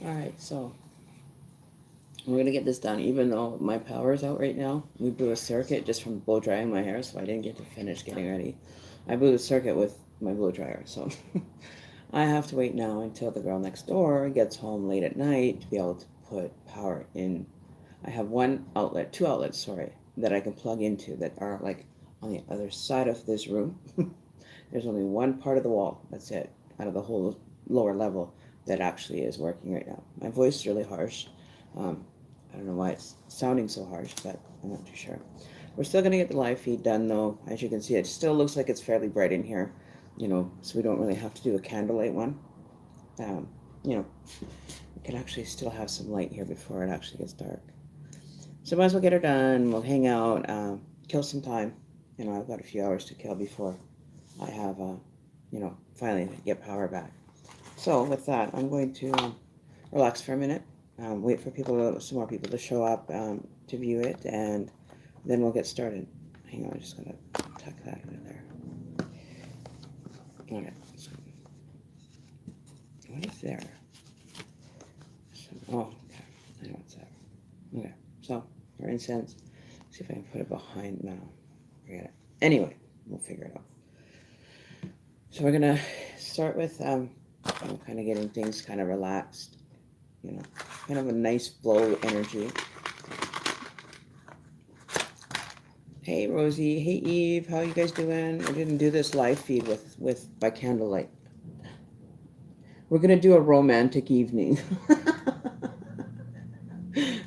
Alright, so we're gonna get this done, even though my power is out right now. We blew a circuit just from blow drying my hair, so I didn't get to finish getting ready. I blew the circuit with my blow dryer, so I have to wait now until the girl next door gets home late at night to be able to put power in. I have two outlets, sorry, that I can plug into that are like on the other side of this room. There's only one part of the wall, that's it, out of the whole lower level that actually is working right now. My voice is really harsh. Um, I don't know why it's sounding so harsh, but I'm not too sure. We're still going to get the live feed done, though. As you can see, it still looks like it's fairly bright in here, so we don't really have to do a candlelight one. Um, you know, we can actually still have some light here before it actually gets dark. So might as well get her done. We'll hang out, kill some time. I've got a few hours to kill before I have, finally get power back. So with that, I'm going to relax for a minute, wait for some more people to show up to view it, and then we'll get started. Hang on, I'm just going to tuck that into there. Okay. So, what is there? Oh, okay. I know what's there. Okay. So, our incense. See if I can put it behind. No. Forget it. Anyway, we'll figure it out. So we're going to start with kind of getting things kind of relaxed. Kind of a nice flow energy. Hey Rosie, hey Eve, how you guys doing? I didn't do this live feed with by candlelight. We're gonna do a romantic evening.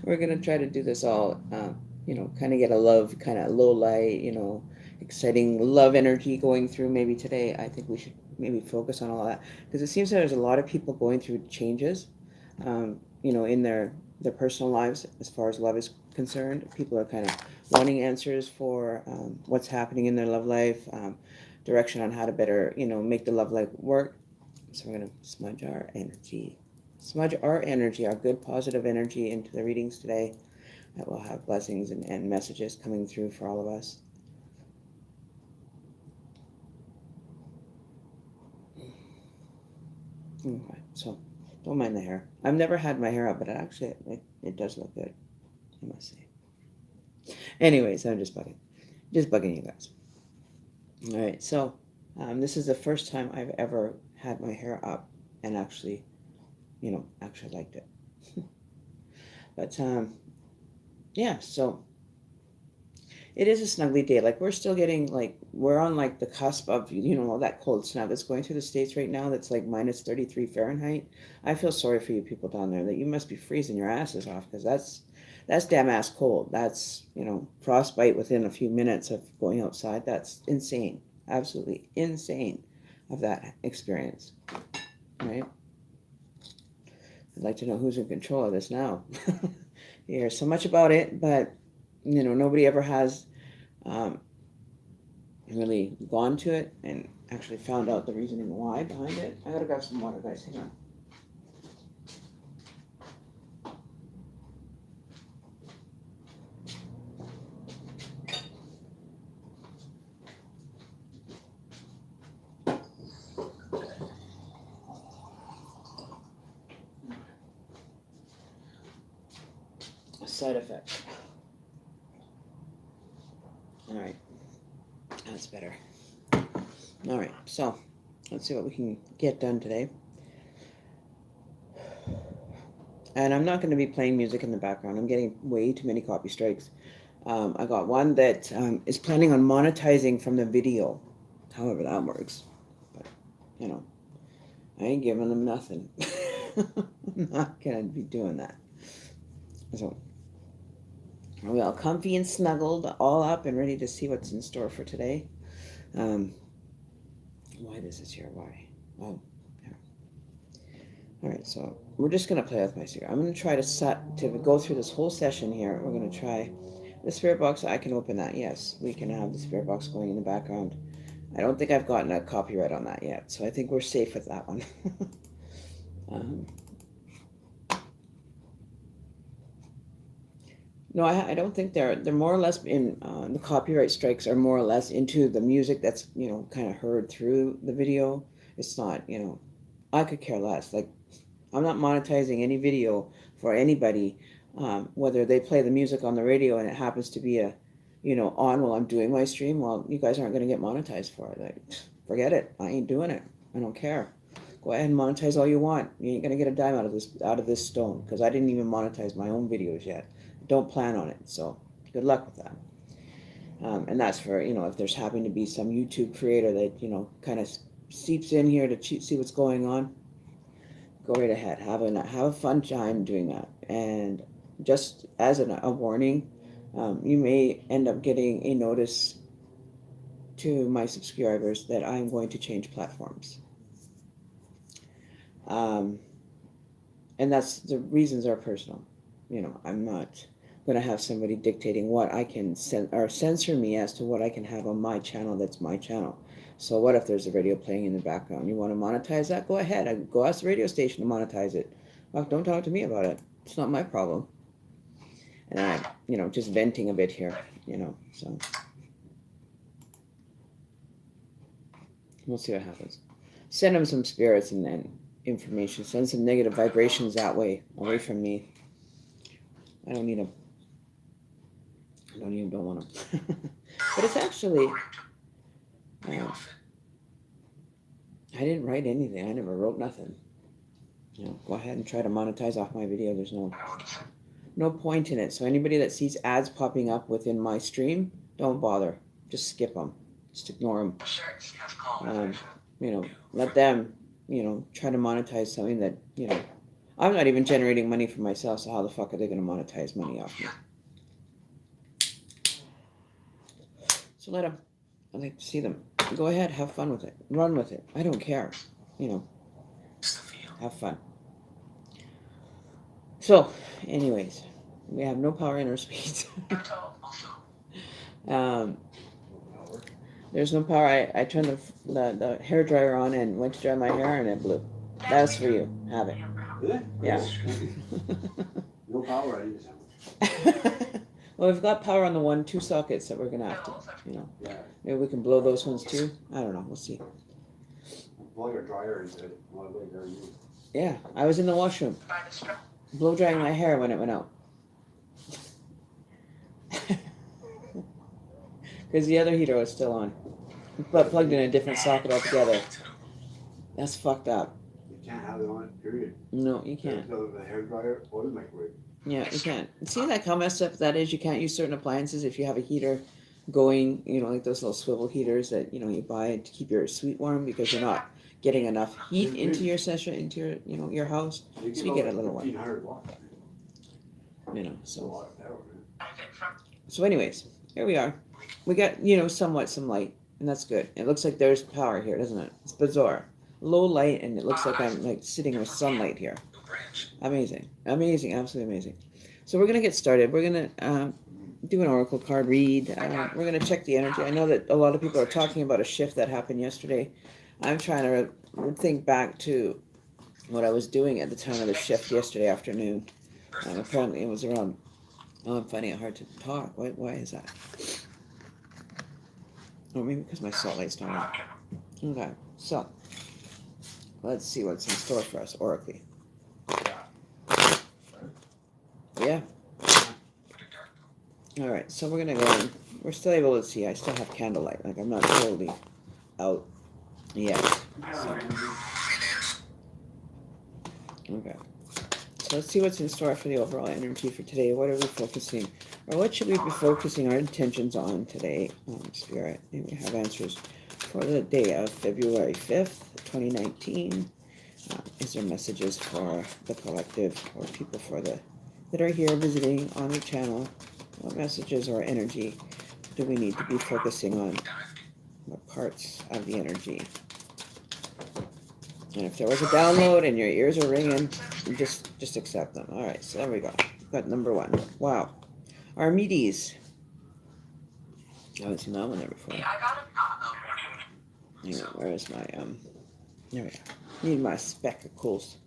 We're gonna try to do this all, kind of get a love, kind of low light, exciting love energy going through. Maybe today, I think we should maybe focus on all that because it seems that there's a lot of people going through changes, in their personal lives as far as love is concerned. People are kind of wanting answers for what's happening in their love life, direction on how to better, make the love life work. So we're going to smudge our energy. Smudge our energy, our good positive energy into the readings today. That will have blessings and messages coming through for all of us. Okay, so don't mind the hair. I've never had my hair up, but it does look good, I must say. Anyways, I'm just bugging you guys. All right, so this is the first time I've ever had my hair up and actually liked it. But yeah, so it is a snuggly day. Like we're still getting we're on the cusp of that cold snap that's going through the States right now. That's like minus 33 Fahrenheit. I feel sorry for you people down there that you must be freezing your asses off because that's damn ass cold. That's frostbite within a few minutes of going outside. That's insane, absolutely insane of that experience, right? I'd like to know who's in control of this now. You hear so much about it, but nobody ever has really gone to it and actually found out the reasoning why behind it. I gotta grab some water, guys. Hang on. A side effect. All right. That's better. All right. So let's see what we can get done today. And I'm not going to be playing music in the background. I'm getting way too many copy strikes. I got one that is planning on monetizing from the video, however that works. But, I ain't giving them nothing. I'm not going to be doing that. So, are we all comfy and snuggled, all up and ready to see what's in store for today? Why this is here? Why? Oh, yeah. All right, so we're just going to play with my spirit. I'm going to try to go through this whole session here. We're going to try the spirit box. I can open that. Yes, we can have the spirit box going in the background. I don't think I've gotten a copyright on that yet, so I think we're safe with that one. No, I don't think they're more or less in the copyright strikes are more or less into the music that's kind of heard through the video. It's not I could care less. Like I'm not monetizing any video for anybody, whether they play the music on the radio and it happens to be on while I'm doing my stream. Well, you guys aren't going to get monetized for it. Like, forget it. I ain't doing it. I don't care. Go ahead and monetize all you want. You ain't going to get a dime out of this stone, because I didn't even monetize my own videos yet. Don't plan on it. So good luck with that. And that's for, if there's happening to be some YouTube creator that, kind of seeps in here to see what's going on, go right ahead. Have a fun time doing that. And just as a warning, you may end up getting a notice to my subscribers that I'm going to change platforms. And that's, the reasons are personal. I'm not going to have somebody dictating what I can or censor me as to what I can have on my channel. That's my channel. So what if there's a radio playing in the background? You want to monetize that? Go ahead. Go ask the radio station to monetize it. Well, don't talk to me about it. It's not my problem. And I'm, just venting a bit here, so we'll see what happens. Send them some spirits and then information. Send some negative vibrations that way, away from me. I don't need them. I don't want them. But it's actually, I didn't write anything. I never wrote nothing. Go ahead and try to monetize off my video. There's no point in it. So anybody that sees ads popping up within my stream, don't bother. Just skip them. Just ignore them. Let them, try to monetize something that, I'm not even generating money for myself, so how the fuck are they going to monetize money off me? So let them. I'd like to see them. Go ahead, have fun with it. Run with it. I don't care. Have fun. So, anyways, we have no power in our speed. There's no power. I turned the hair dryer on and went to dry my hair and it blew. That's for you. Have it. Really? Yeah. No power. I need Well, we've got power on the 2 sockets that we're gonna have to, Yeah. Maybe we can blow those ones too. I don't know. We'll see. Blow your dryer into it. Yeah, I was in the washroom, blow drying my hair when it went out. Because the other heater was still on, but plugged in a different socket altogether. That's fucked up. You can't have it on it, period. No, you can't. The hair dryer or the microwave. Yeah, you can't. See like how messed up that is? You can't use certain appliances if you have a heater going, like those little swivel heaters that, you buy to keep your suite warm, because you're not getting enough heat into your session, into your, your house. So you get a little one. 1,500 watts. So. So anyways, here we are. We got, somewhat some light, and that's good. It looks like there's power here, doesn't it? It's bizarre. Low light, and it looks like I'm sitting with sunlight here. Amazing. Amazing. Absolutely amazing. So we're going to get started. We're going to do an oracle card read. We're going to check the energy. I know that a lot of people are talking about a shift that happened yesterday. I'm trying to think back to what I was doing at the time of the shift yesterday afternoon. Apparently it was around, I'm finding it hard to talk. Why is that? Oh, maybe because my salt light's not on. Okay, so let's see what's in store for us oracally. Yeah. All right, so we're gonna go in. We're still able to see. I still have candlelight. Like, I'm not totally out yet. So. Okay. So let's see what's in store for the overall energy for today. What are we focusing, or what should we be focusing our intentions on today, Spirit? And we have answers for the day of February 5th, 2019. Is there messages for the collective or people that are here visiting on the channel? What messages or energy do we need to be focusing on? What parts of the energy? And if there was a download and your ears are ringing, just accept them. All right, so there we go. Got number 1. Wow. Archimedes. I haven't seen that one there before. Hang on, where is my, there we go. Need my spectacles.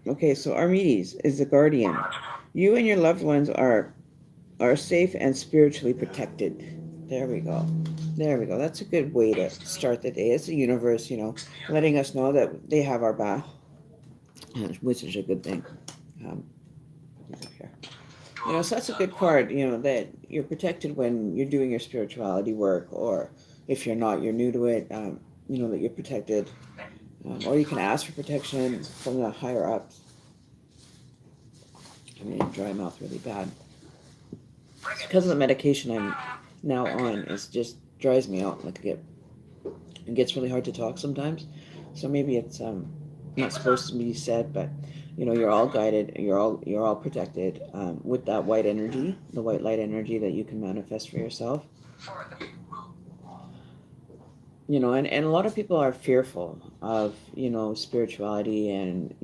Okay, so Archimedes is the guardian. You and your loved ones are safe and spiritually protected. There we go. There we go. That's a good way to start the day. It's the universe, letting us know that they have our back. which is a good thing. He's up here. So that's a good card, that you're protected when you're doing your spirituality work, or if you're not, you're new to it, that you're protected. Or you can ask for protection from the higher ups. I mean, dry mouth really bad. It's because of the medication I'm now on. It just dries me out. It gets really hard to talk sometimes. So maybe it's not supposed to be said, but you're all guided. You're all protected with that white energy, the white light energy that you can manifest for yourself. And a lot of people are fearful of spirituality and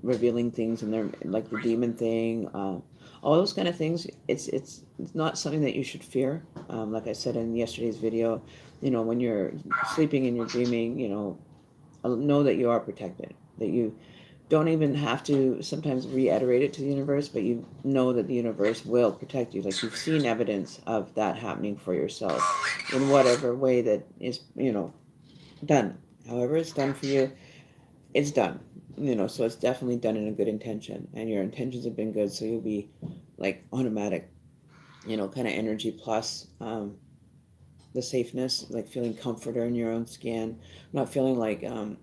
revealing things in their, like the demon thing, all those kind of things. It's not something that you should fear. Like I said in yesterday's video, when you're sleeping and you're dreaming, know that you are protected, that you don't even have to sometimes reiterate it to the universe, but you know that the universe will protect you. Like, you've seen evidence of that happening for yourself in whatever way that is, done. However it's done for you, it's done. So it's definitely done in a good intention, and your intentions have been good, so you'll be like automatic, kind of energy plus the safeness, like feeling comforter in your own skin, not feeling like an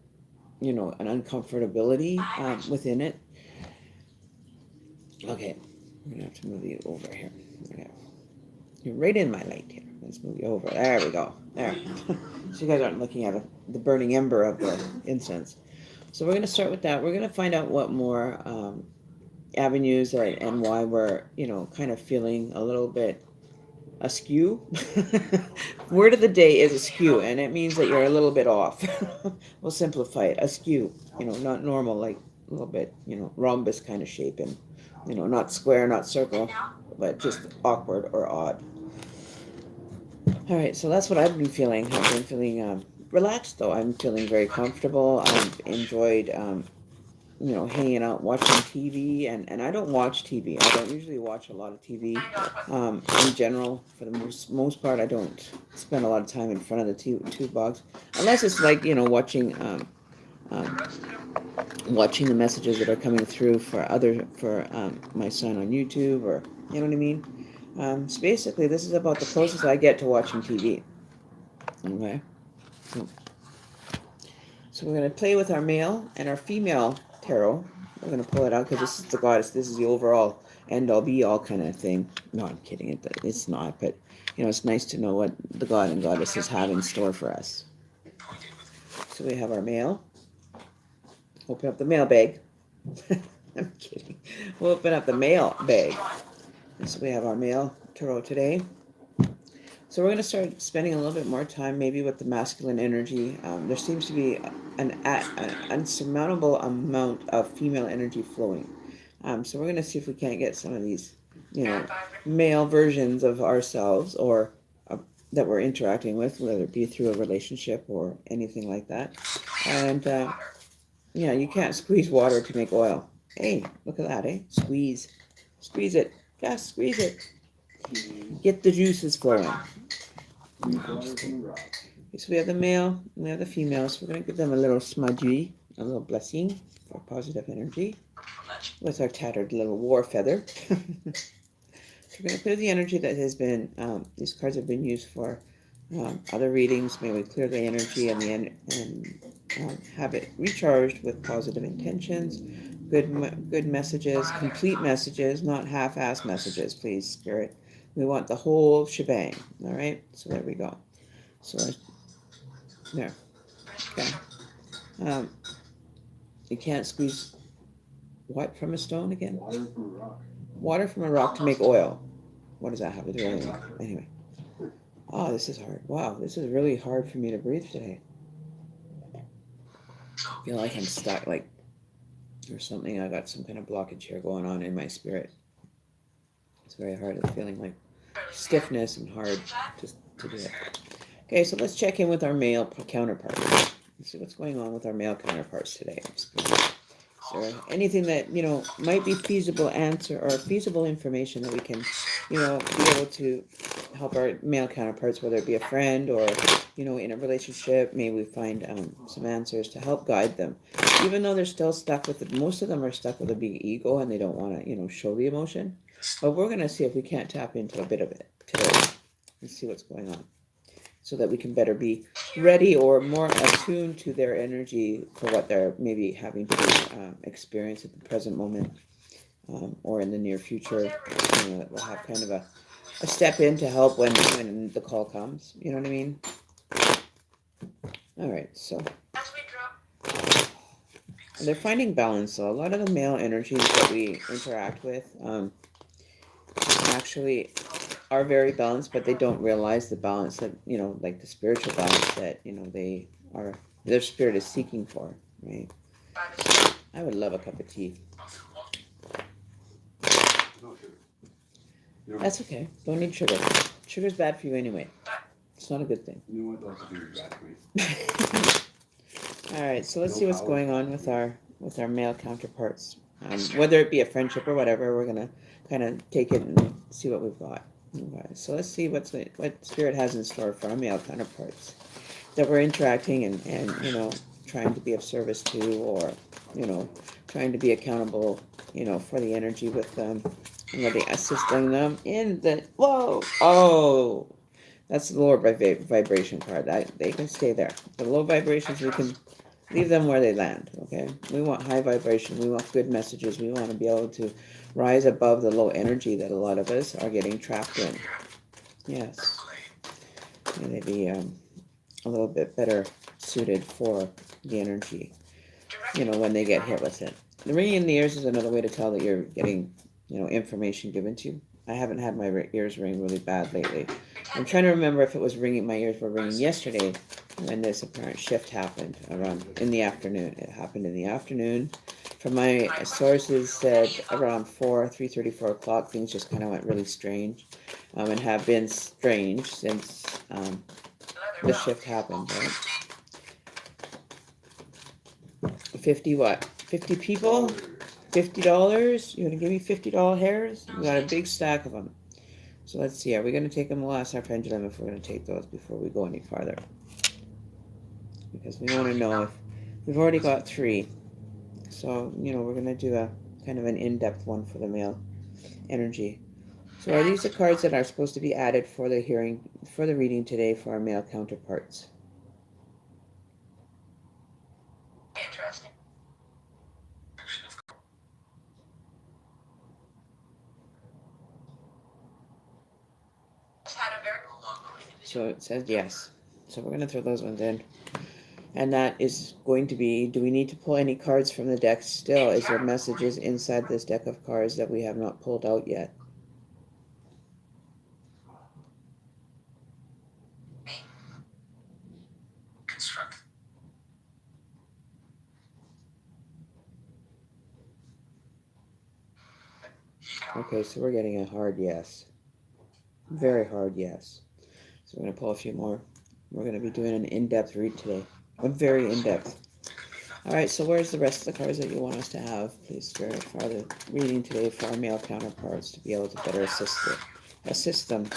uncomfortability within it. Okay, we're gonna have to move you over here. Okay. You're right in my light here. Let's move you over. There we go. There. So you guys aren't looking at the burning ember of the incense. So we're going to start with that. We're going to find out what more avenues and why we're, kind of feeling a little bit askew. Word of the day is askew, and it means that you're a little bit off. We'll simplify it. Askew, not normal, like a little bit, rhombus kind of shape, and, not square, not circle, but just awkward or odd. All right, so that's what I've been feeling. I've been feeling relaxed, though. I'm feeling very comfortable. I've enjoyed, hanging out, watching TV. And I don't watch TV. I don't usually watch a lot of TV. In general, for the most part, I don't spend a lot of time in front of the tube box. Unless it's like, watching the messages that are coming through for my son on YouTube, or, you know what I mean? So basically, this is about the closest I get to watching TV. Okay. So we're going to play with our male and our female tarot. We're going to pull it out because this is the goddess. This is the overall end-all be-all kind of thing. No, I'm kidding. It's not. But, it's nice to know what the god and goddesses have in store for us. So we have our male. Open up the mail bag. I'm kidding. We'll open up the mail bag. And so we have our male tarot today. So we're going to start spending a little bit more time maybe with the masculine energy. There seems to be an unsurmountable amount of female energy flowing. So we're going to see if we can't get some of these, male versions of ourselves, or that we're interacting with, whether it be through a relationship or anything like that. And, you can't squeeze water to make oil. Hey, look at that, eh? Squeeze it. Just squeeze it. Get the juices flowing. Okay, so we have the male, and we have the female. So we're going to give them a little smudgy, a little blessing for positive energy with our tattered little war feather. So we're going to clear the energy that has been, these cards have been used for other readings. May we clear the energy and have it recharged with positive intentions. Good messages, complete messages, not half-ass messages, please, Spirit. We want the whole shebang, all right? So there we go. So, there. Okay. You can't squeeze what from a stone again? Water from a rock. Water from a rock to make oil. What does that have to do with anything? Anyway. Oh, this is hard. Wow, this is really hard for me to breathe today. I feel like I'm stuck, like, or something. I got some kind of blockage here going on in my spirit. It's very hard. It's feeling like stiffness and hard just to do it. Okay, so let's check in with our male counterparts. Let's see what's going on with our male counterparts today. Is there anything that, might be feasible answer or feasible information that we can, be able to help our male counterparts, whether it be a friend or, in a relationship? Maybe we find some answers to help guide them. even though they're still stuck with it, most of them are stuck with a big ego and they don't want to, show the emotion. But we're going to see if we can't tap into a bit of it today and see what's going on so that we can better be ready or more attuned to their energy for what they're maybe having to experience at the present moment or in the near future. That we'll have kind of a step in to help when the call comes. You know what I mean? All right, so they're finding balance. So a lot of the male energies that we interact with actually are very balanced, but they don't realize the balance that, like the spiritual balance that, their spirit is seeking for, right? I would love a cup of tea. No sugar. You know, That's okay. Don't need sugar. Sugar's bad for you anyway. It's not a good thing. you know what else is bad for me? All right, so let's No see what's power. going on with our male counterparts. Whether it be a friendship or whatever, we're gonna kind of take it and see what we've got. Okay, so let's see what spirit has in store for our male counterparts that we're interacting and trying to be of service to, or trying to be accountable for the energy with them, and really assisting them in the that's the lower vibration card. They can stay there. The low vibrations, we can leave them where they land, okay? We want high vibration. We want good messages. We want to be able to rise above the low energy that a lot of us are getting trapped in. Yes. And they'd be a little bit better suited for the energy, when they get hit with it. The ringing in the ears is another way to tell that you're getting, information given to you. I haven't had my ears ring really bad lately. I'm trying to remember if it was ringing, my ears were ringing yesterday when this apparent shift happened in the afternoon. It happened in the afternoon. From my sources said around 3:30, 4 o'clock, things just kind of went really strange and have been strange since the shift happened, right? 50 what? 50 people? $50? You're going to give me $50 hairs? We got a big stack of them. So let's see, are we going to take them? We'll ask our pendulum if we're going to take those before we go any farther. Because we want to know if we've already got 3. So, we're going to do a kind of an in-depth one for the male energy. So are these the cards that are supposed to be added for the reading today for our male counterparts? Interesting. So it says yes. So we're going to throw those ones in. And that is going to be, do we need to pull any cards from the deck still? Is there messages inside this deck of cards that we have not pulled out yet? Construct. Okay, so we're getting a hard yes. Very hard yes. So we're going to pull a few more. We're going to be doing an in-depth read today. A very in-depth. All right, so where's the rest of the cards that you want us to have, please, Spirit, for the reading today for our male counterparts to be able to better assist them.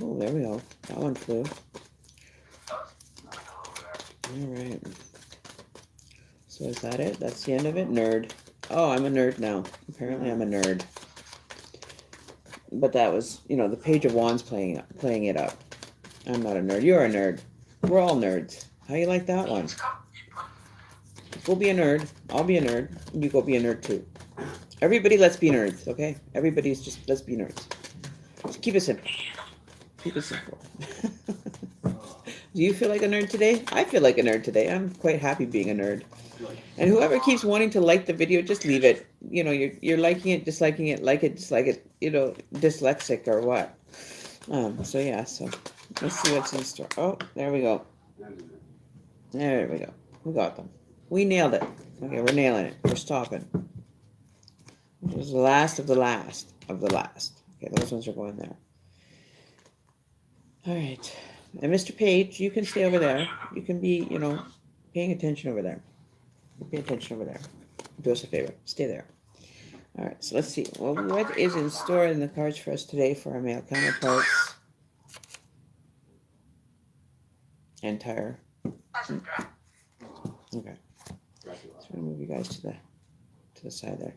Oh, there we go. That one flew. All right. So is that it? That's the end of it? Nerd. Oh, I'm a nerd now. Apparently I'm a nerd. But that was, the Page of Wands playing it up. I'm not a nerd. You're a nerd. We're all nerds. How you like that one? We'll be a nerd. I'll be a nerd. You go be a nerd too. Everybody, let's be nerds, okay? Let's be nerds. Just keep it simple. Keep it simple. Do you feel like a nerd today? I feel like a nerd today. I'm quite happy being a nerd. And whoever keeps wanting to like the video, just leave it. You're liking it, disliking it, like it, dislike it, dyslexic or what. So yeah, so let's see what's in store. Oh, there we go. There we go. We got them. We nailed it. Okay, we're nailing it. We're stopping. It was the last of the last of the last. Okay, those ones are going there. All right. And Mr. Page, you can stay over there. You can be, paying attention over there. Pay attention over there. Do us a favor. Stay there. All right, so let's see. Well, what is in store in the cards for us today for our male counterparts? Entire. Okay. So I'm gonna move you guys to the side there.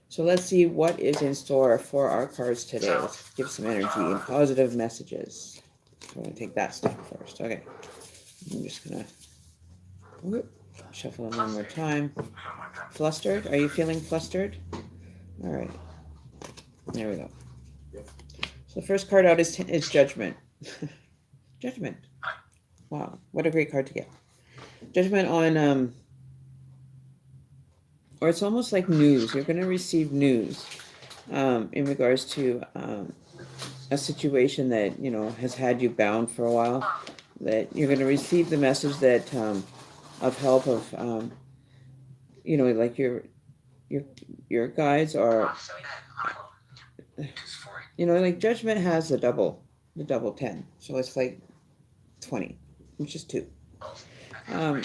So let's see what is in store for our cards today. Let's give some energy and positive messages. So I'm gonna take that stuff first. Okay. I'm just gonna shuffle them one more time. Flustered? Are you feeling flustered? All right. There we go. So the first card out is Judgment. Judgment. Wow, what a great card to get. Judgment on or it's almost like news. You're going to receive news in regards to a situation that has had you bound for a while. That you're going to receive the message that of help of like your guides are like Judgment has the double 10, so it's like 20, which is 2. So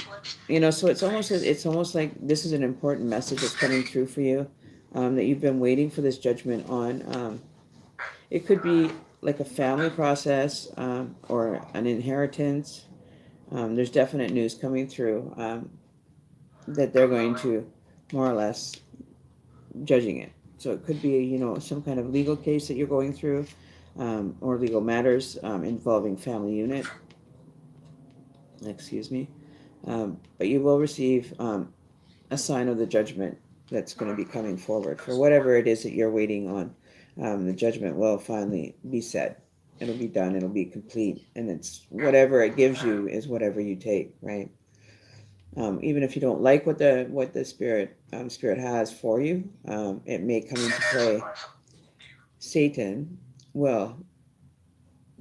it's almost like this is an important message that's coming through for you, that you've been waiting for this judgment on. It could be like a family process, or an inheritance. There's definite news coming through, that they're going to more or less judging it. So it could be, some kind of legal case that you're going through, or legal matters involving family unit. Excuse me. But you will receive a sign of the judgment that's going to be coming forward for whatever it is that you're waiting on. The judgment will finally be said. It'll be done. It'll be complete. And it's whatever it gives you is whatever you take, right? Even if you don't like what the spirit has for you, it may come into play. Satan will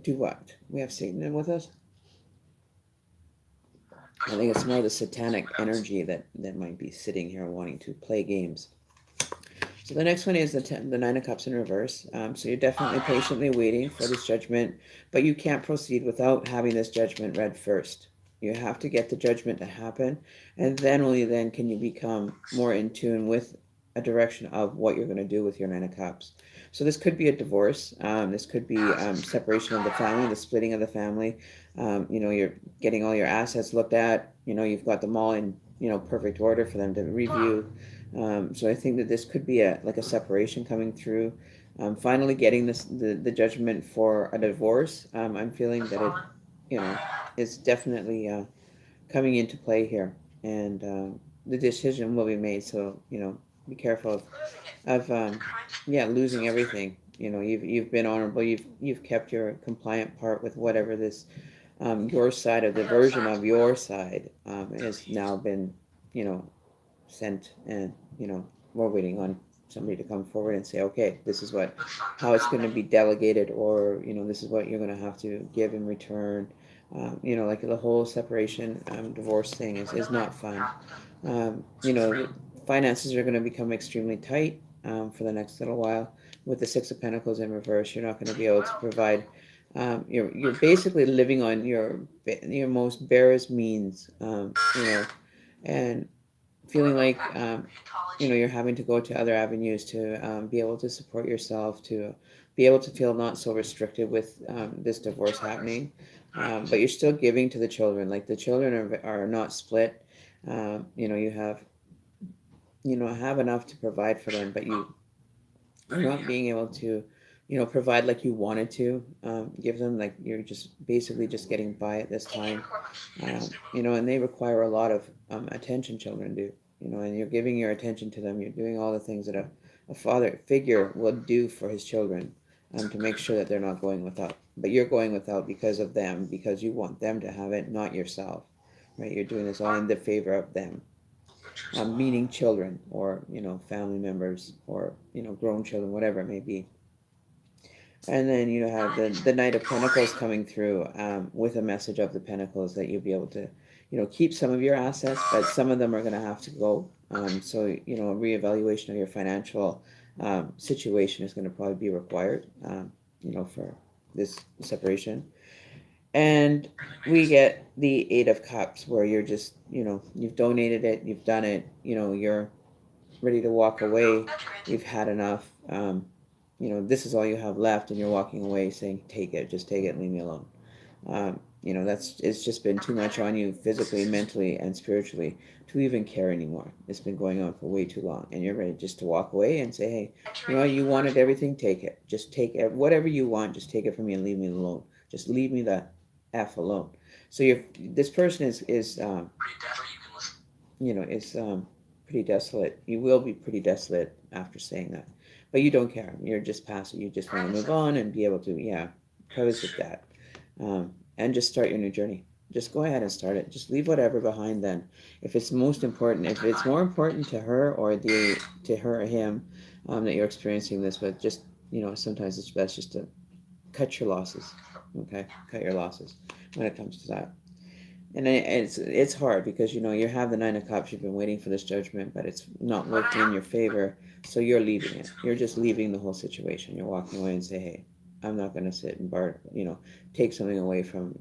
do what? We have Satan in with us? I think it's more the satanic energy that might be sitting here wanting to play games. So the next one is the 9 of Cups in reverse. So you're definitely patiently waiting for this judgment, but you can't proceed without having this judgment read first. You have to get the judgment to happen, and then only then can you become more in tune with a direction of what you're going to do with your 9 of Cups. So this could be a divorce. This could be separation of the family, the splitting of the family. You're getting all your assets looked at. You've got them all in perfect order for them to review. So I think that this could be a separation coming through. Finally getting the judgment for a divorce. I'm feeling that it is definitely coming into play here, and the decision will be made. So be careful of losing everything. You've been honorable. You've kept your compliant part with whatever this your side of the version of your side has now been sent, and we're waiting on somebody to come forward and say, okay, this is how it's going to be delegated, or this is what you're going to have to give in return. Like the whole separation divorce thing is not fun. Finances are going to become extremely tight for the next little while. With the 6 of Pentacles in reverse, you're not going to be able to provide. You're basically living on your most barest means, and feeling like you're having to go to other avenues to be able to support yourself, to be able to feel not so restricted with this divorce happening, but you're still giving to the children. Like the children are not split. You have enough to provide for them, but you're not being able to provide like you wanted to give them. Like you're just basically just getting by at this time, and they require a lot of attention. Children do, and you're giving your attention to them. You're doing all the things that a father figure would do for his children, to make sure that they're not going without. But you're going without because of them, because you want them to have it, not yourself, right? You're doing this all in the favor of them, meaning children, or family members, or grown children, whatever it may be. And then you have the Knight of Pentacles coming through, with a message of the Pentacles that you'll be able to, keep some of your assets, but some of them are going to have to go. So, a reevaluation of your financial situation is going to probably be required, for this separation. And we get the 8 of Cups, where you're just, you've donated it, you've done it, you're ready to walk away. You've had enough. This is all you have left, and you're walking away saying, take it, just take it, leave me alone. It's just been too much on you physically, mentally, and spiritually to even care anymore. It's been going on for way too long, and you're ready just to walk away and say, hey, you wanted everything, take it. Just take whatever you want, just take it from me and leave me alone. Just leave me the F alone. So this person is pretty desolate. You will be pretty desolate after saying that, but you don't care. You're just passive. You just want to move on and be able to, close with that, and just start your new journey. Just go ahead and start it. Just leave whatever behind. Then, if it's most important, if it's more important to her or to her or him, that you're experiencing this with, just sometimes it's best just to cut your losses. Okay, cut your losses when it comes to that. And it's hard because you have the Nine of Cups. You've been waiting for this judgment, but it's not working in your favor. So you're leaving it. You're just leaving the whole situation. You're walking away and say, "Hey, I'm not going to sit and take something away from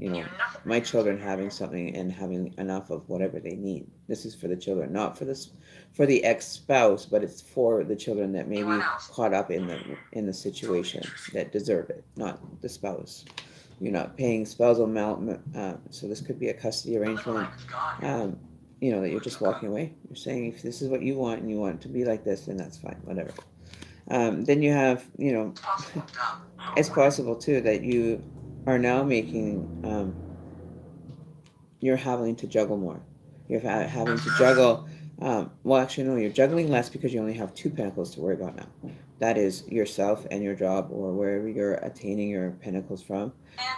my children having something and having enough of whatever they need. This is for the children, not for the ex-spouse, but it's for the children that may be caught up in the situation that deserve it, not the spouse." You're not paying spousal amount, so this could be a custody arrangement. That you're just walking away. You're saying if this is what you want and you want it to be like this, then that's fine, whatever. Then you have, it's possible too that you are now making, you're having to juggle more. You're having to juggle. Well, actually, no, you're juggling less because you only have 2 pentacles to worry about now. That is yourself and your job, or wherever you're attaining your pentacles from.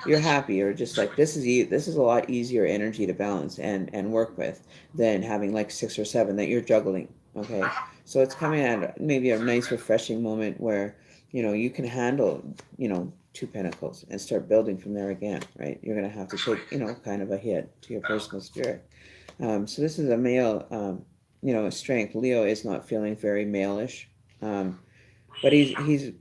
You're happy. You're just like, this is a lot easier energy to balance and work with than having like 6 or 7 that you're juggling. Okay, so it's coming at maybe a nice, refreshing moment where you can handle 2 pentacles and start building from there again. Right? You're gonna have to take kind of a hit to your personal spirit. So this is a male. Strength. Leo is not feeling very malish. But he's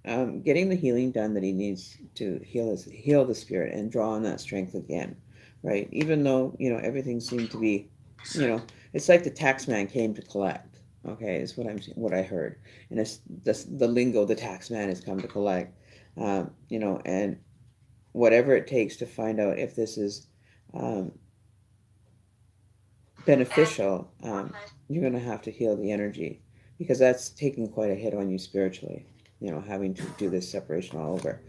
getting the healing done that he needs to heal the spirit and draw on that strength again, right? Even though everything seemed to be, it's like the tax man came to collect. Okay, is what I heard, and it's the lingo. The tax man has come to collect, and whatever it takes to find out if this is beneficial, you're going to have to heal the energy because that's taking quite a hit on you spiritually, having to do this separation all over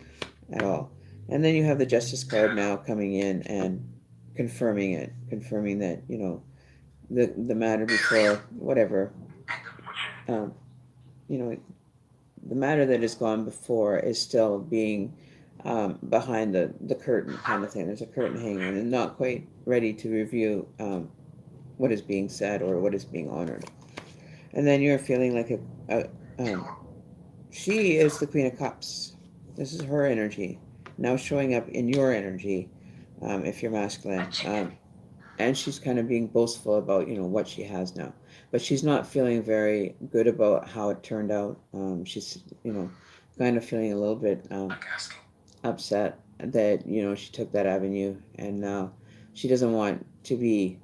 at all. And then you have the Justice card now coming in and confirming that, the matter before, whatever, the matter that has gone before is still being behind the curtain kind of thing. There's a curtain hanging and not quite ready to review what is being said or what is being honored. And then you're feeling like she is the Queen of Cups. This is her energy now showing up in your energy, if you're masculine. And she's kind of being boastful about what she has now, but she's not feeling very good about how it turned out. She's kind of feeling a little bit upset that she took that avenue, and now she doesn't want to be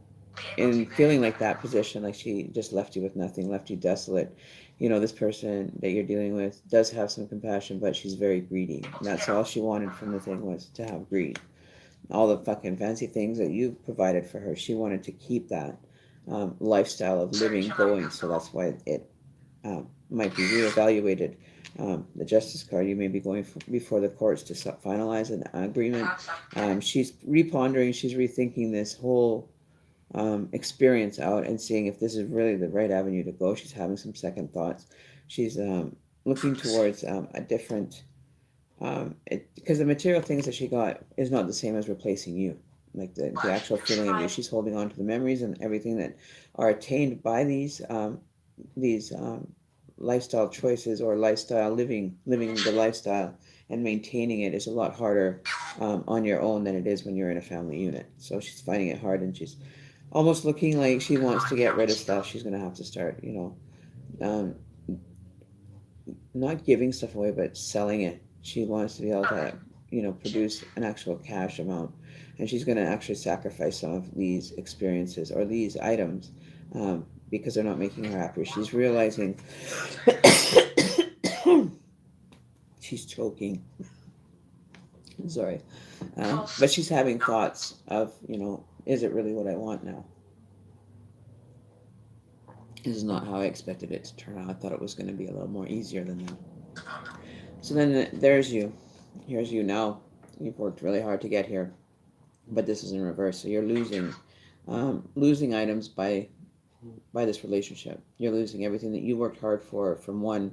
in feeling like that position, like she just left you with nothing, left you desolate. This person that you're dealing with does have some compassion, but she's very greedy. And that's all she wanted from the thing, was to have greed. All the fucking fancy things that you provided for her, she wanted to keep that lifestyle of living going. So that's why it might be reevaluated. The Justice card, you may be going before the courts to finalize an agreement. She's repondering, she's rethinking this whole experience out and seeing if this is really the right avenue to go. She's having some second thoughts. She's looking towards a different, because the material things that she got is not the same as replacing you. Like the actual feeling of you. She's holding on to the memories and everything that are attained by these lifestyle choices or lifestyle living the lifestyle and maintaining it is a lot harder on your own than it is when you're in a family unit. So she's finding it hard, and she's almost looking like she wants to get rid of stuff. She's going to have to start, not giving stuff away, but selling it. She wants to be able to, produce an actual cash amount. And she's going to actually sacrifice some of these experiences or these items because they're not making her happy. She's realizing she's choking. Sorry. But she's having thoughts of, is it really what I want now? This is not how I expected it to turn out. I thought it was going to be a little more easier than that. So then there's you. Here's you now. You've worked really hard to get here, but this is in reverse. So you're losing items by this relationship. You're losing everything that you worked hard for from one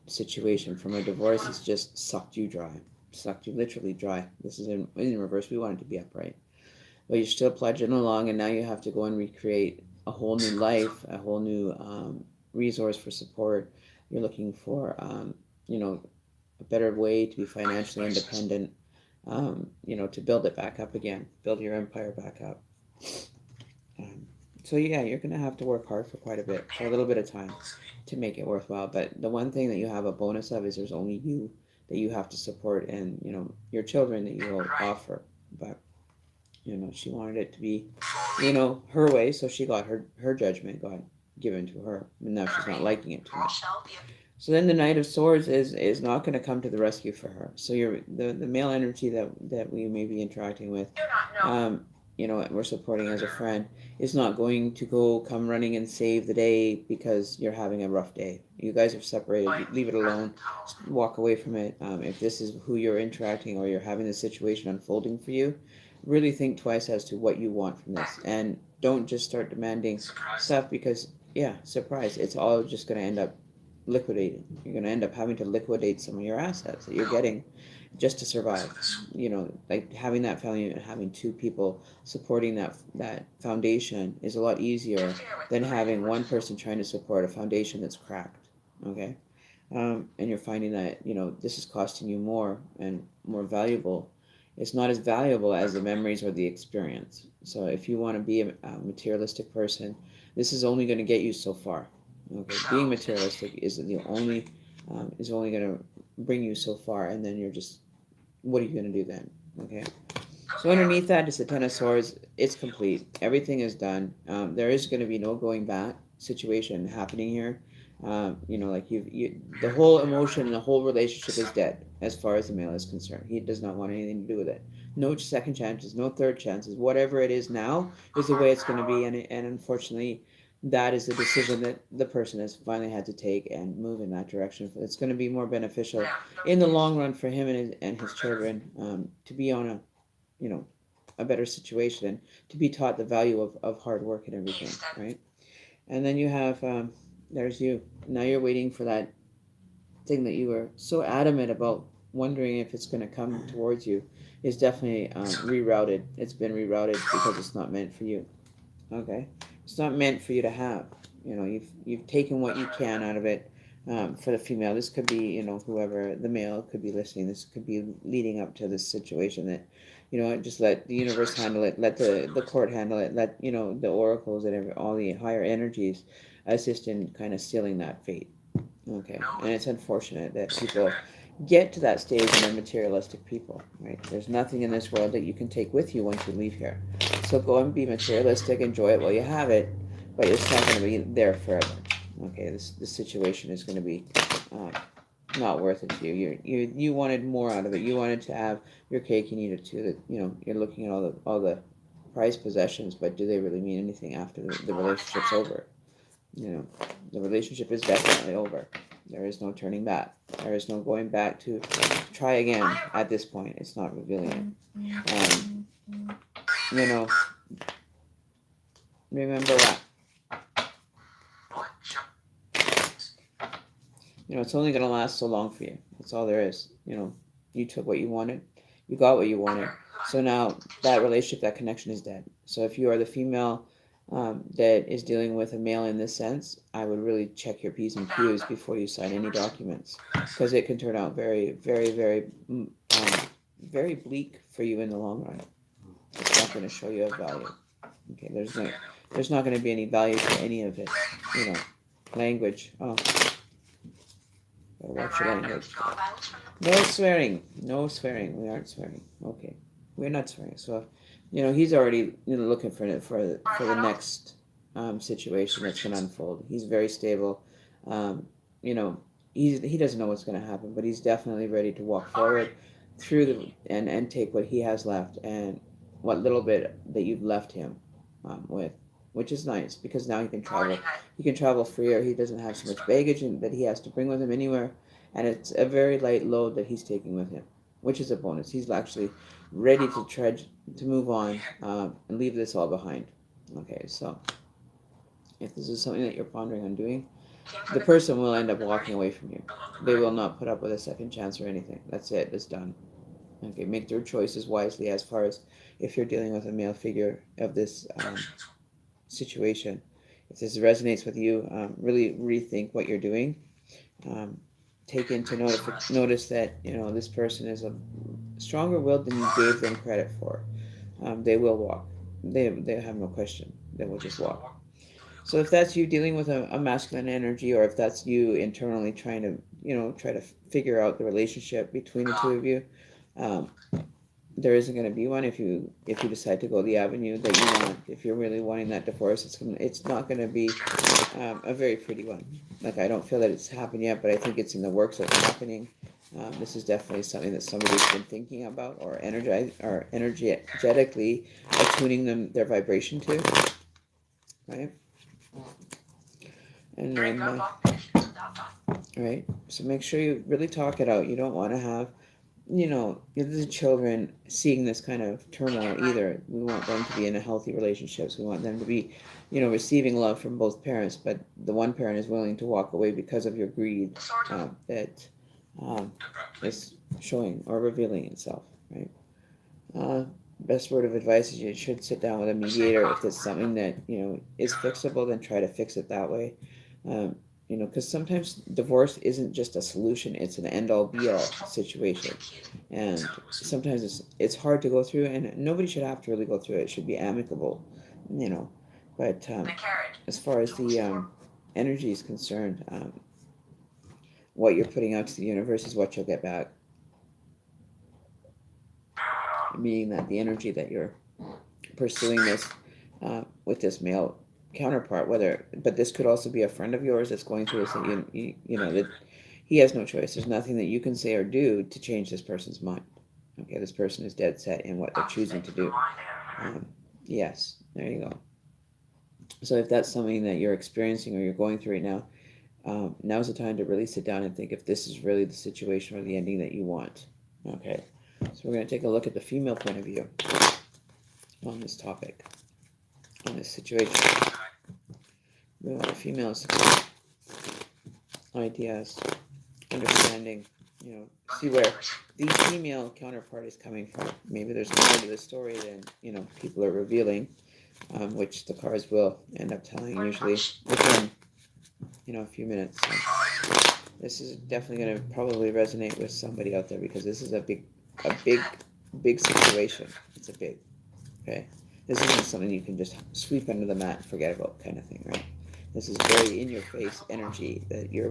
situation. From a divorce, it's just sucked you dry. Sucked you literally dry. This is in reverse. We want it to be upright. But you're still pledging along, and now you have to go and recreate a whole new life, a whole new resource for support. You're looking for, a better way to be financially independent, to build it back up again, build your empire back up. So yeah, you're going to have to work hard for quite a bit, for a little bit of time to make it worthwhile. But the one thing that you have a bonus of is there's only you that you have to support, and, your children that you will offer. But she wanted it to be, her way, so she got her judgment got given to her, and now she's not liking it too much. So then the Knight of Swords is not going to come to the rescue for her. So the male energy that we may be interacting with, we're supporting as a friend, is not going to come running and save the day because you're having a rough day. You guys are separated. Leave it alone. Walk away from it. If this is who you're interacting, or you're having the situation unfolding for you, really think twice as to what you want from this, and don't just start demanding stuff, because surprise, it's all just going to end up liquidating. You're going to end up having to liquidate some of your assets that you're getting just to survive. Like having that family and having two people supporting that foundation is a lot easier than having one person trying to support a foundation that's cracked. Okay. And you're finding that this is costing you more and more valuable. It's not as valuable as the memories or the experience. So if you want to be a materialistic person, this is only going to get you so far. Okay, being materialistic is only going to bring you so far, and then you're just, what are you going to do then? Okay. So underneath that is the Ten of Swords. It's complete. Everything is done. There is going to be no going back situation happening here. The whole emotion and the whole relationship is dead as far as the male is concerned. He does not want anything to do with it. No second chances, no third chances. Whatever it is now is the way it's going to be, and unfortunately, that is the decision that the person has finally had to take and move in that direction. It's going to be more beneficial in the long run for him and his children, to be on a better situation, and to be taught the value of hard work and everything, right? And then you have, there's you. Now you're waiting for that thing that you were so adamant about, wondering if it's going to come towards you, is definitely rerouted. It's been rerouted because it's not meant for you. Okay, it's not meant for you to have. You've taken what you can out of it. For the female, this could be, whoever the male could be listening. This could be leading up to this situation that, just let the universe handle it. Let the court handle it. Let the oracles and all the higher energies assist in kind of sealing that fate. Okay, and it's unfortunate that people get to that stage and they're materialistic people, right? There's nothing in this world that you can take with you once you leave here. So go and be materialistic, enjoy it while you have it, but it's not going to be there forever. Okay, this situation is going to be not worth it to you. You wanted more out of it. You wanted to have your cake and eat it too. That you're looking at all the prized possessions, but do they really mean anything after the relationship's over? The relationship is definitely over. There is no turning back. There is no going back to try again at this point. It's not revealing it. Remember that. It's only going to last so long for you. That's all there is. You took what you wanted. You got what you wanted. So now that relationship, that connection is dead. So if you are the female that is dealing with a male in this sense, I would really check your P's and Q's before you sign any documents, because it can turn out very, very, very, very bleak for you in the long run. It's not going to show you a value. Okay, there's not going to be any value to any of it. Language. Oh, gotta watch your language. No swearing. No swearing. We aren't swearing. Okay, we're not swearing. So. He's already looking for the next situation that's going to unfold. He's very stable. He doesn't know what's going to happen, but he's definitely ready to walk forward. through the and take what he has left and what little bit that you've left him with, which is nice because now he can travel. Morning, I He can travel freer. He doesn't have so much baggage that he has to bring with him anywhere, and it's a very light load that he's taking with him, which is a bonus. He's actually ready to to move on and leave this all behind. Okay, so if this is something that you're pondering on doing, came for the the person will end up walking away from you. along the They will garden. not put up with a second chance or anything. That's it. It's done. Okay, make their choices wisely as far as if you're dealing with a male figure of this Junctions. situation. If this resonates with you, really rethink what you're doing. Take into notice that this person is a stronger willed than you gave them credit for. They will walk. They have no question. They will just walk. So if that's you dealing with a masculine energy, or if that's you internally trying to try to figure out the relationship between the two of you, um, there isn't going to be one if you decide to go the avenue that you want. If you're really wanting that divorce, it's not going to be a very pretty one. Like, I don't feel that it's happened yet, but I think it's in the works of happening. This is definitely something that somebody's been thinking about or energetically attuning their vibration to, right? And Drink then, up all finishes without thought. right. So make sure you really talk it out. You don't want to have the children seeing this kind of turmoil either. We want them to be in a healthy relationships. We want them to be, receiving love from both parents, but the one parent is willing to walk away because of your greed Sort of. that Abruptly. is showing or revealing itself, right? Best word of advice is you should sit down with a mediator. If it's something that, is fixable, then try to fix it that way. Because sometimes divorce isn't just a solution, it's an end-all be-all situation. And sometimes it's hard to go through, and nobody should have to really go through it. It should be amicable, But The carrot. as far as the energy is concerned, what you're putting out to the universe is what you'll get back. Meaning that the energy that you're pursuing this with this male counterpart, but this could also be a friend of yours that's going through this, that he has no choice. There's nothing that you can say or do to change this person's mind. Okay, this person is dead set in what they're choosing to do. Yes, there you go. So if that's something that you're experiencing or you're going through right now, now's the time to really sit down and think if this is really the situation or the ending that you want. Okay, so we're going to take a look at the female point of view on this topic, on this situation. We want a female's ideas, understanding, see where the female counterpart is coming from. Maybe there's more to the story than, people are revealing, which the cards will end up telling usually within, a few minutes. So this is definitely going to probably resonate with somebody out there because this is a big situation. It's a big, okay? This isn't something you can just sweep under the mat and forget about kind of thing, right? This is very in-your-face energy that you're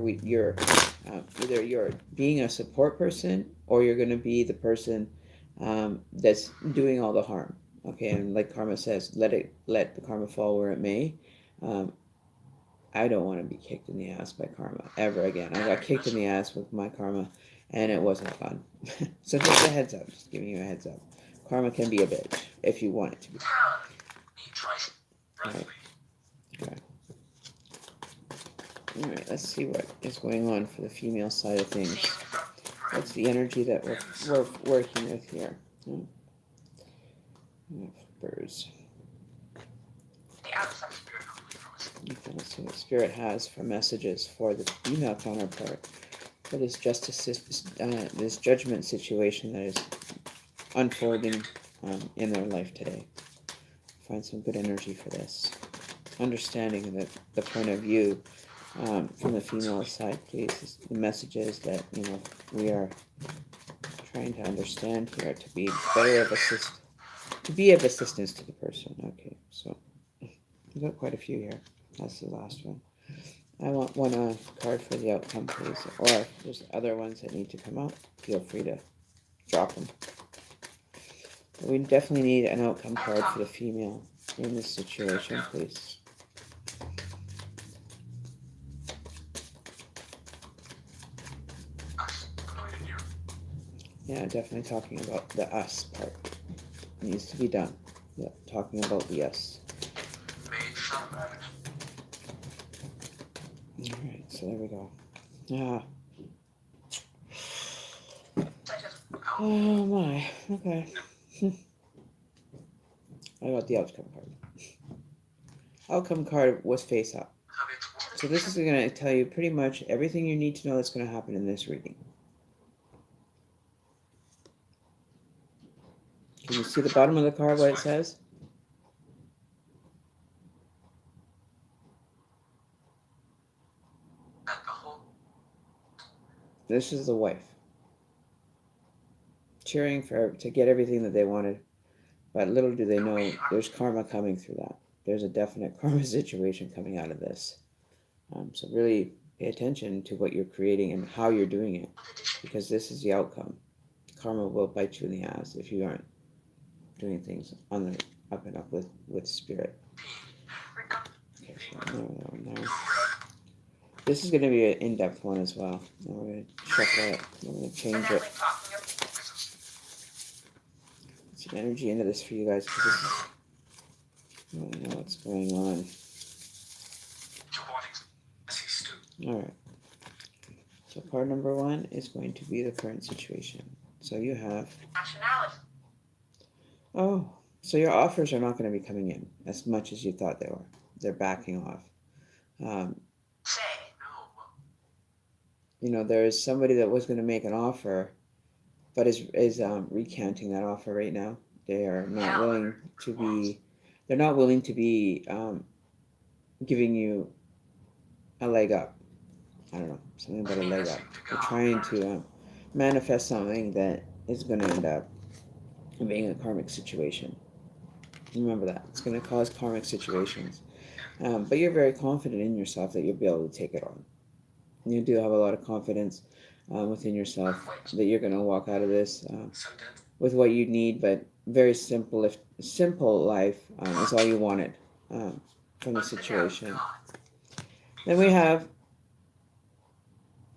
either you're being a support person or you're going to be the person that's doing all the harm. Okay, and like karma says, let the karma fall where it may. I don't want to be kicked in the ass by karma ever again. I got kicked in the ass with my karma, and it wasn't fun. So just a heads up, just giving you a heads up. Karma can be a bitch if you want it to be. Need choice. Right. Okay. Alright, let's see what is going on for the female side of things. What's the energy that we're working with here? Birds. The outside spirit hopefully from us. Okay, let's see what Spirit has for messages for the female counterpart for this this judgment situation that is unfolding in their life today. Find some good energy for this. Understanding that the point of view from the female side, please. The messages that we are trying to understand here to be of assistance to the person. Okay, so we've got quite a few here. That's the last one. I want one card for the outcome, please. Or if there's other ones that need to come out, feel free to drop them. But we definitely need an outcome card for the female in this situation, please. Yeah, definitely talking about the us part. It needs to be done. Yeah, talking about the us. Made some damage. Alright, so there we go. Ah. Such as Oh my. Okay. I got the outcome card. Outcome card was face up. of its So this is going to tell you pretty much everything you need to know that's going to happen in this reading. Can you see the bottom of the card what it says? that the whole This is the wife. Cheering to get everything that they wanted. But little do they know there's karma coming through that. There's a definite karma situation coming out of this. So really pay attention to what you're creating and how you're doing it. Because this is the outcome. Karma will bite you in the ass if you aren't doing things on the up and up with spirit. Okay, so no. This is going to be an in-depth one as well. We're going to shuffle it. We're going to change it. talking of Some energy into this for you guys because this is, I don't know what's going on. Alright. So card number 1 is going to be the current situation. So you have... nationality. Oh, so your offers are not going to be coming in as much as you thought they were. They're backing off. Say You know, there is somebody that was going to make an offer, but is recanting that offer right now. They are not willing to be... They're not willing to be giving you a leg up. I don't know, something about a leg up. They're trying to manifest something that is going to end up being a karmic situation. Remember that. It's going to cause karmic situations. But you're very confident in yourself that you'll be able to take it on. You do have a lot of confidence within yourself that you're going to walk out of this with what you need, but very simple life is all you wanted from the situation. Then we have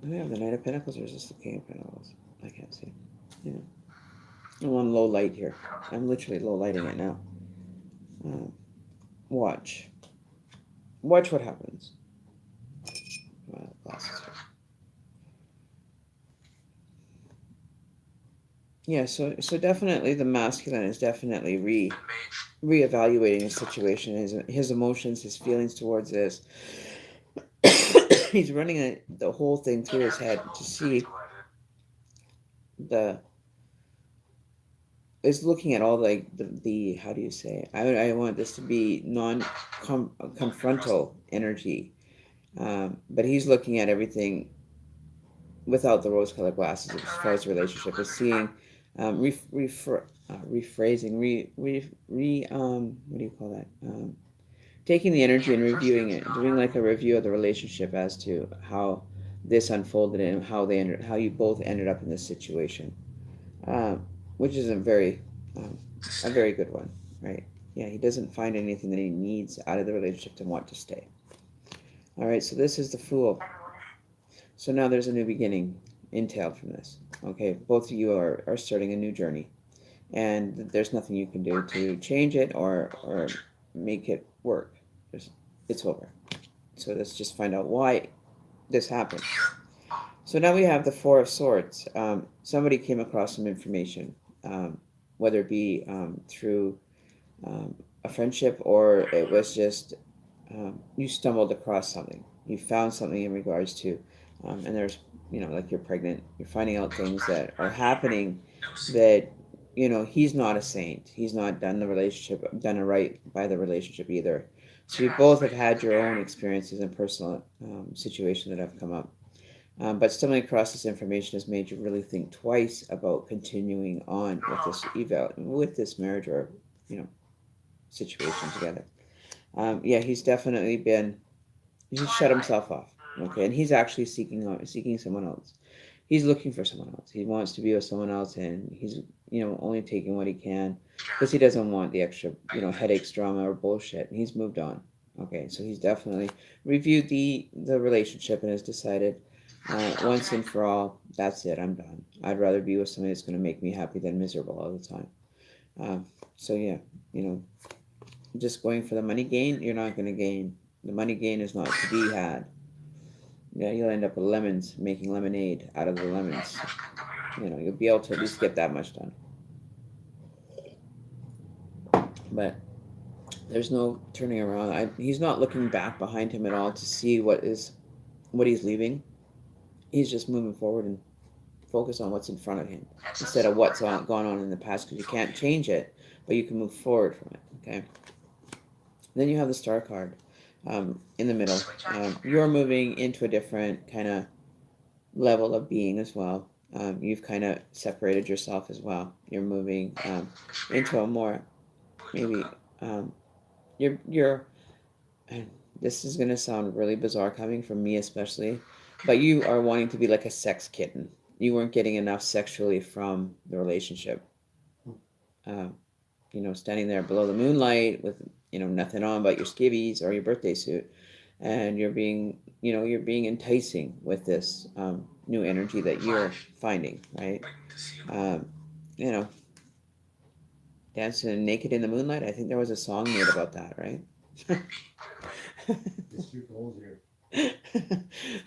the Knight of Pentacles, or is this the King of Pentacles? I can't see. Yeah. I'm on low light here. I'm literally low lighting it now. Watch. Watch what happens. Glasses. Yeah, so definitely the masculine is definitely reevaluating his situation, his emotions, his feelings towards this. He's running the whole thing through his head to see is looking at all like the how do you say? I want this to be non-confrontal energy, but he's looking at everything without the rose-colored glasses as far as the relationship is seeing, rephrasing, what do you call that? Taking the energy and reviewing it, doing like a review of the relationship as to how this unfolded and how you both ended up in this situation, which is a very good one, right? Yeah, he doesn't find anything that he needs out of the relationship to want to stay. All right, so this is the Fool. So now there's a new beginning entailed from this. Okay, both of you are starting a new journey, and there's nothing you can do to change it or make it work. It's over. So let's just find out why this happened. So now we have the Four of Swords. Somebody came across some information, whether it be through a friendship or it was just you stumbled across something. You found something in regards to, and there's, like you're pregnant. You're finding out things that are happening that, he's not a saint. He's not done it right by the relationship either. So you both have had your own experiences and personal situations that have come up. But stumbling across this information has made you really think twice about continuing on with this marriage or, situation together. He's definitely he's shut himself off. Okay, and he's actually seeking someone else. He's looking for someone else. He wants to be with someone else, and he's only taking what he can because he doesn't want the extra headaches, drama, or bullshit. And he's moved on. Okay, so he's definitely reviewed the relationship and has decided once and for all, that's it. I'm done. I'd rather be with somebody that's going to make me happy than miserable all the time. So yeah, you know, just going for the money gain, you're not going to gain. The money gain is not to be had. Yeah, you'll end up with lemons, making lemonade out of the lemons. You know, you'll be able to at least get that much done. But there's no turning around. He's not looking back behind him at all to see what he's leaving. He's just moving forward and focus on what's in front of him instead of what's gone on in the past, because you can't change it, but you can move forward from it. Okay. Then you have the star card in the middle. You're moving into a different kind of level of being as well. You've kind of separated yourself as well. You're moving into a more maybe you're and this is gonna sound really bizarre coming from me especially, but you are wanting to be like a sex kitten. You weren't getting enough sexually from the relationship. Um, you know, standing there below the moonlight with, you know, nothing on but your skivvies or your birthday suit, and you're being enticing with this new energy that you're finding, right? Um, you know, dancing naked in the moonlight. I think there was a song made about that, right?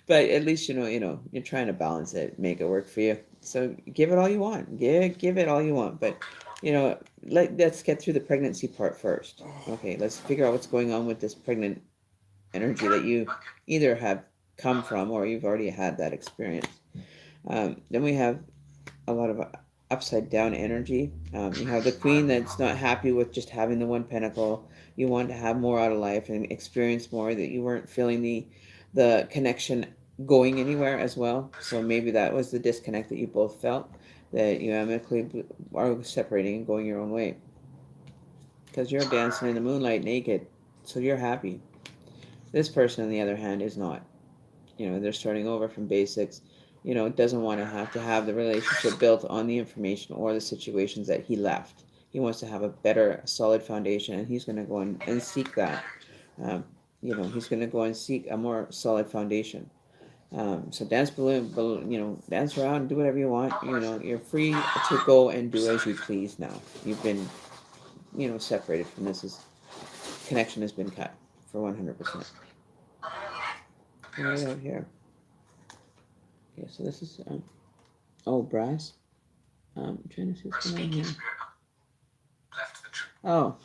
But at least you're trying to balance it, make it work for you. So give it all you want. Give it all you want. But let's get through the pregnancy part first. Okay, let's figure out what's going on with this pregnant energy that you either have come from or you've already had that experience. Then we have a lot of upside down energy. You have the queen that's not happy with just having the one pentacle. You want to have more out of life and experience more, that you weren't feeling the connection going anywhere as well. So maybe that was the disconnect that you both felt, that you amicably are separating and going your own way. Because you're dancing in the moonlight naked, so you're happy. This person, on the other hand, is not. They're starting over from basics. Doesn't want to have the relationship built on the information or the situations that he left. He wants to have a better, solid foundation, and he's going to go and seek that. He's going to go and seek a more solid foundation. So dance dance around, do whatever you want. You're free to go and do as you please now. You've been, separated from this. Connection has been cut for 100%. Right out here. Okay, so this is brass. I'm trying to see what's going on here. Oh,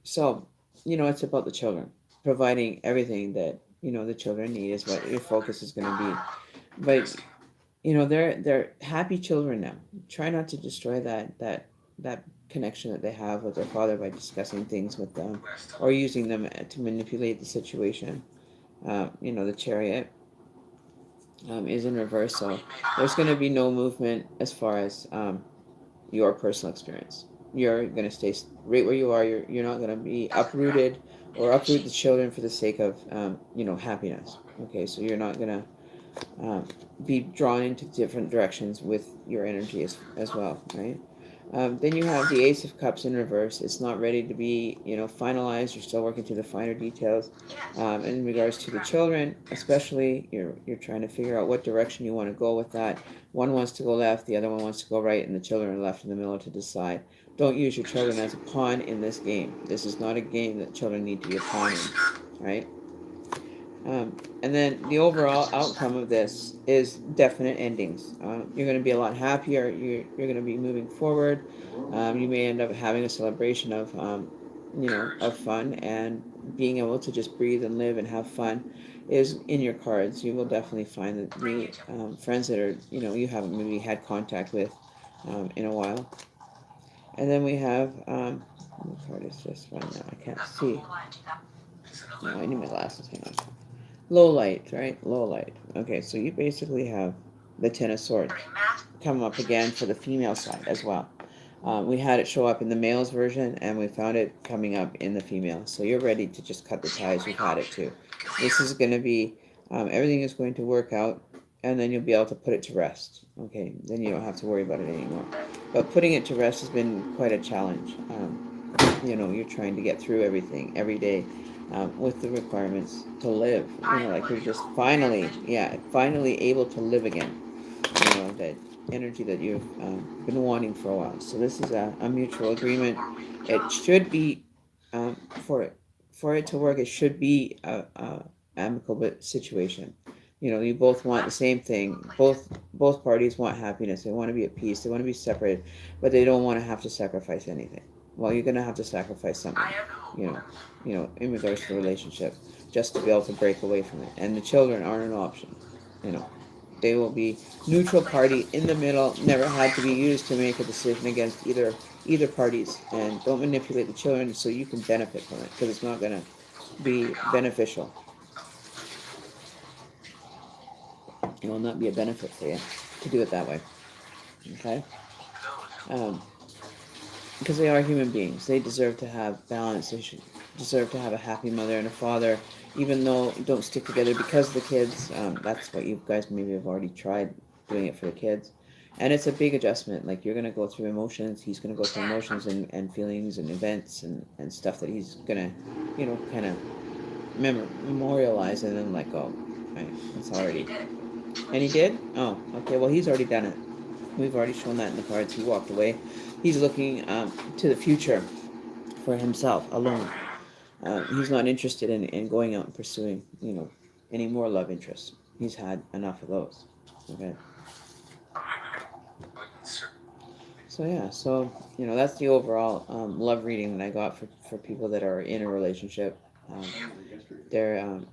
so it's about the children. Providing everything that the children need is what your focus is going to be. But they're happy children now. Try not to destroy that connection that they have with their father by discussing things with them or using them to manipulate the situation. The Chariot is in reverse, so there's going to be no movement as far as your personal experience. You're going to stay right where you are. You're not going to be uprooted or uproot the children for the sake of happiness. Okay, so you're not going to be drawn into different directions with your energy as well, right? Then you have the Ace of Cups in reverse. It's not ready to be, finalized. You're still working through the finer details. In regards to the children, especially, you're trying to figure out what direction you want to go with that. One wants to go left, the other one wants to go right, and the children are left in the middle to decide. Don't use your children as a pawn in this game. This is not a game that children need to be a pawn in, right? And then the overall outcome of this is definite endings. You're going to be a lot happier. You're going to be moving forward. You may end up having a celebration of, of fun, and being able to just breathe and live and have fun is in your cards. You will definitely find that the friends that are, you haven't maybe had contact with in a while. And then we have, what card is this one now? I can't see. No, I need my glasses. Hang on. Low light, right? Low light. Okay, so you basically have the Ten of Swords come up again for the female side as well. We had it show up in the male's version, and we found it coming up in the female. So you're ready to just cut the ties. We've had it too. This is going to be, everything is going to work out, and then you'll be able to put it to rest. Okay, then you don't have to worry about it anymore. But putting it to rest has been quite a challenge. You're trying to get through everything every day. with the requirements to live. Like you're just finally able to live again. That energy that you've been wanting for a while. So this is a mutual agreement. It should be for it to work. It should be a amicable situation. You both want the same thing. Both parties want happiness. They want to be at peace. They want to be separated, but they don't want to have to sacrifice anything. Well, you're gonna have to sacrifice something. You know, in regards to the relationship, just to be able to break away from it. And the children aren't an option. You know, they will be neutral party in the middle. Never had to be used to make a decision against either parties. And don't manipulate the children so you can benefit from it, because it's not gonna be beneficial. It will not be a benefit for you to do it that way. Okay? Because they are human beings. They deserve to have balance. They should deserve to have a happy mother and a father, even though you don't stick together because of the kids. That's what you guys maybe have already tried doing it for the kids. And it's a big adjustment. Like, you're going to go through emotions. He's going to go through emotions and feelings and events and stuff that he's going to, kind of memorialize and then let go. Right? It's already. And he did? Oh, okay. Well, he's already done it. We've already shown that in the cards. He walked away. He's looking to the future for himself alone. He's not interested in going out and pursuing, any more love interests. He's had enough of those. Okay. So yeah, that's the overall love reading that I got for people that are in a relationship. There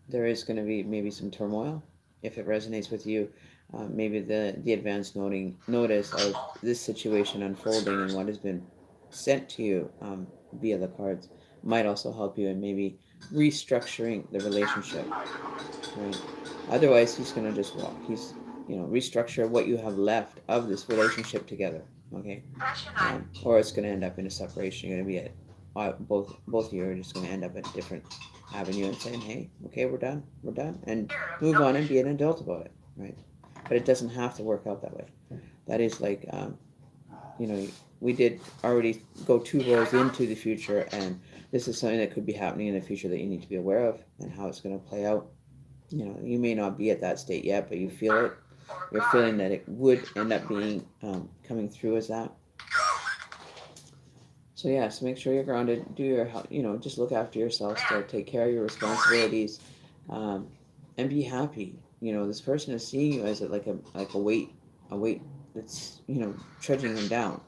there is going to be maybe some turmoil if it resonates with you. Maybe the advanced notice of this situation unfolding and what has been sent to you via the cards might also help you in maybe restructuring the relationship. Right? Otherwise, he's going to just walk. He's restructure what you have left of this relationship together. Okay, or it's going to end up in a separation. You're going to be at both of you are just going to end up at a different avenue and saying, hey, okay, we're done, and move on and be an adult about it, right? But it doesn't have to work out that way. That is like, we did already go 2 rows into the future, and this is something that could be happening in the future that you need to be aware of and how it's going to play out. You may not be at that state yet, but you feel it. You're feeling that it would end up being coming through as that. So yeah, so make sure you're grounded. Do your, just look after yourself. Still take care of your responsibilities, and be happy. This person is seeing you as like a weight that's trudging them down.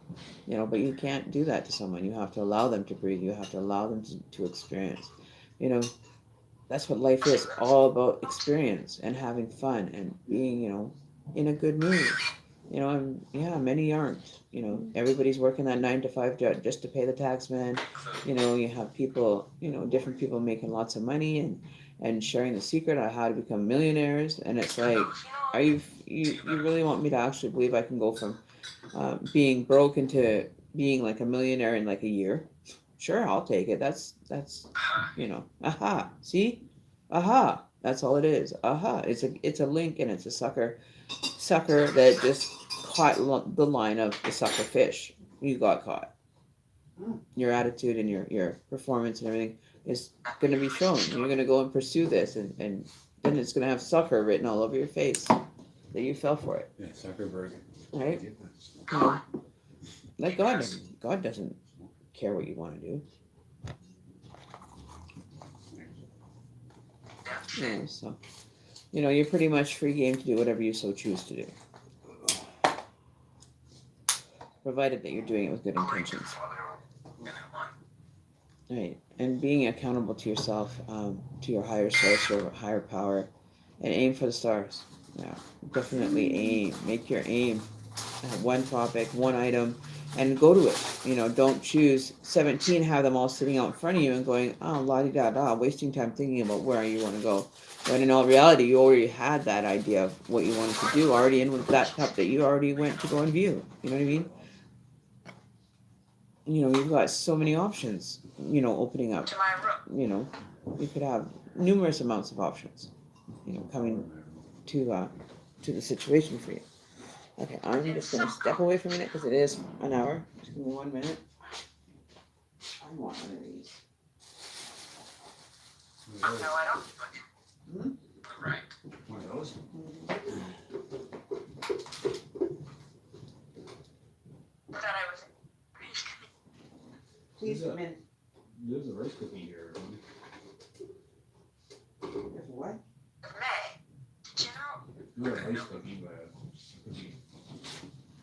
But you can't do that to someone. You have to allow them to breathe. You have to allow them to experience. That's what life is all about: experience and having fun and being in a good mood. And yeah, many aren't. Everybody's working that 9 to 5 job just to pay the tax man. You have people, different people making lots of money and sharing the secret on how to become millionaires. And it's like, are you really want me to actually believe I can go from being broke into being like a millionaire in like a year? Sure, I'll take it. That's aha. See, aha. That's all it is. Aha. It's a link, and it's a sucker that just caught the line of the sucker fish. You got caught. Your attitude and your performance and everything is going to be shown. You're going to go and pursue this, and then it's going to have sucker written all over your face that you fell for it. Yeah, Zuckerberg. Right? Like God doesn't care what you want to do. Yeah, so you're pretty much free game to do whatever you so choose to do, provided that you're doing it with good intentions. Right, and being accountable to yourself, to your higher source, your higher power, and aim for the stars. Yeah, definitely aim. Make your aim one topic, one item, and go to it. Don't choose 17, have them all sitting out in front of you and going, oh, la-di-da-da, wasting time thinking about where you want to go. When in all reality, you already had that idea of what you wanted to do already in with that cup that you already went to go and view. You know what I mean? You've got so many options, opening up. You could have numerous amounts of options, coming to the situation for you. Okay, I'm just going to step away for a minute because it is an hour. Just give me 1 minute. I want one of these. No, I don't. Hmm? Right. One of those? I thought I was. Please come in. There's a rice cookie here. There's what? May. Did you know? Not a rice cookie, but a cookie.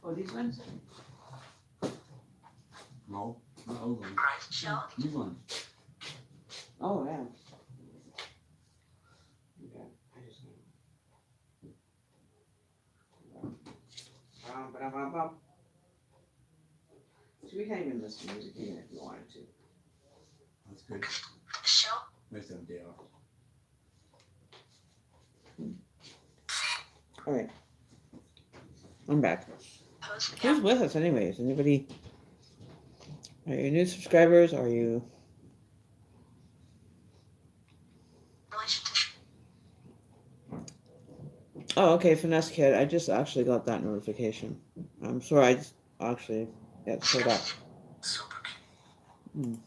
Oh, these ones? No, not those ones. Rice shell? These ones. Oh, yeah. Okay, I just bum. So we can't even listen to music even if you wanted to. That's good. Shell? Nice to have a day off. All right, I'm back. Post Who's with us, anyways? Anybody? Are you new subscribers? Are you? relationship. Oh, okay, finesse kid. I just actually got that notification. I'm sorry. I just actually showed up. Super Mm.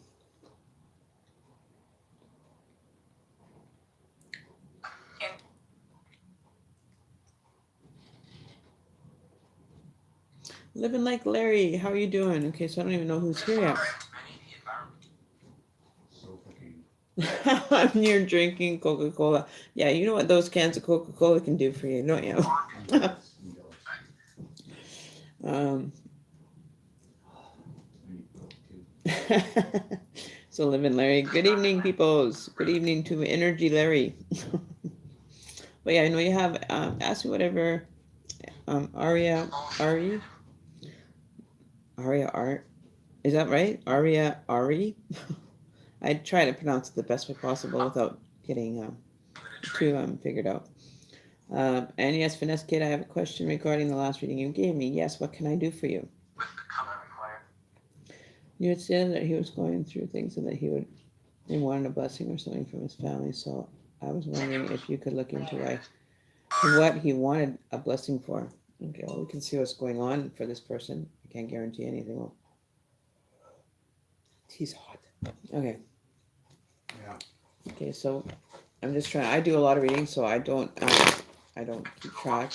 Living like Larry. How are you doing? Okay, so I don't even know who's here yet. So fucking. I'm near drinking Coca-Cola. Yeah, you know what those cans of Coca-Cola can do for you, don't you? I'm jealous. Um, I need Coke too. so living Larry. Good evening, peoples. Good evening to Energy Larry. But yeah, I know you have ask me whatever. Aria Art. Is that right? Ari? I try to pronounce it the best way possible without getting too figured out. And yes, Finesse Kid, I have a question regarding the last reading you gave me. Yes, what can I do for you? You had said that he was going through things and that he wanted a blessing or something from his family. So I was wondering if you could look into what he wanted a blessing for. Okay, well, we can see what's going on for this person. I can't guarantee anything. Well, he's hot. Okay. Yeah. Okay, so I'm just trying. I do a lot of readings, so I don't keep track.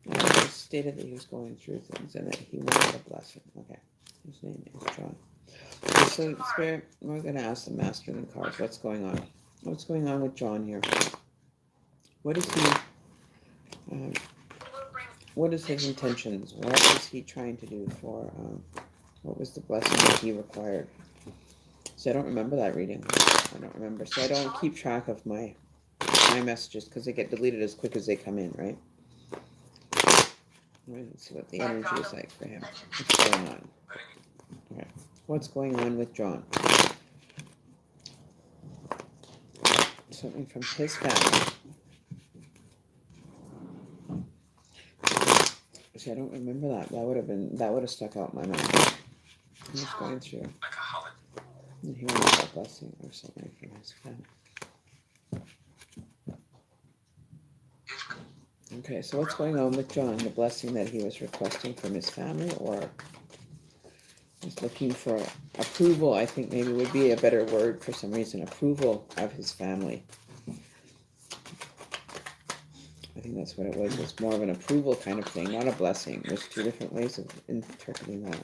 He stated that he was going through things and that he wanted a blessing. Okay, his name is John. Okay, so Spirit, we're gonna ask the Master and the cards. What's going on? What's going on with John here? What is he? What is his intentions? What is he trying to do for? What was the blessing that he required? So I don't remember that reading. I don't remember. So I don't keep track of my messages because they get deleted as quick as they come in, right? Let's see what the energy is like for him. What's going on? Okay. What's going on with John? Something from his family. See, I don't remember that. That would have stuck out in my mind. He was going through. And he wanted a blessing or something from his family. Okay, so what's going on with John? The blessing that he was requesting from his family, or he's looking for approval, I think maybe would be a better word for some reason. Approval of his family. I think that's what it was. It's more of an approval kind of thing, not a blessing. There's two different ways of interpreting that.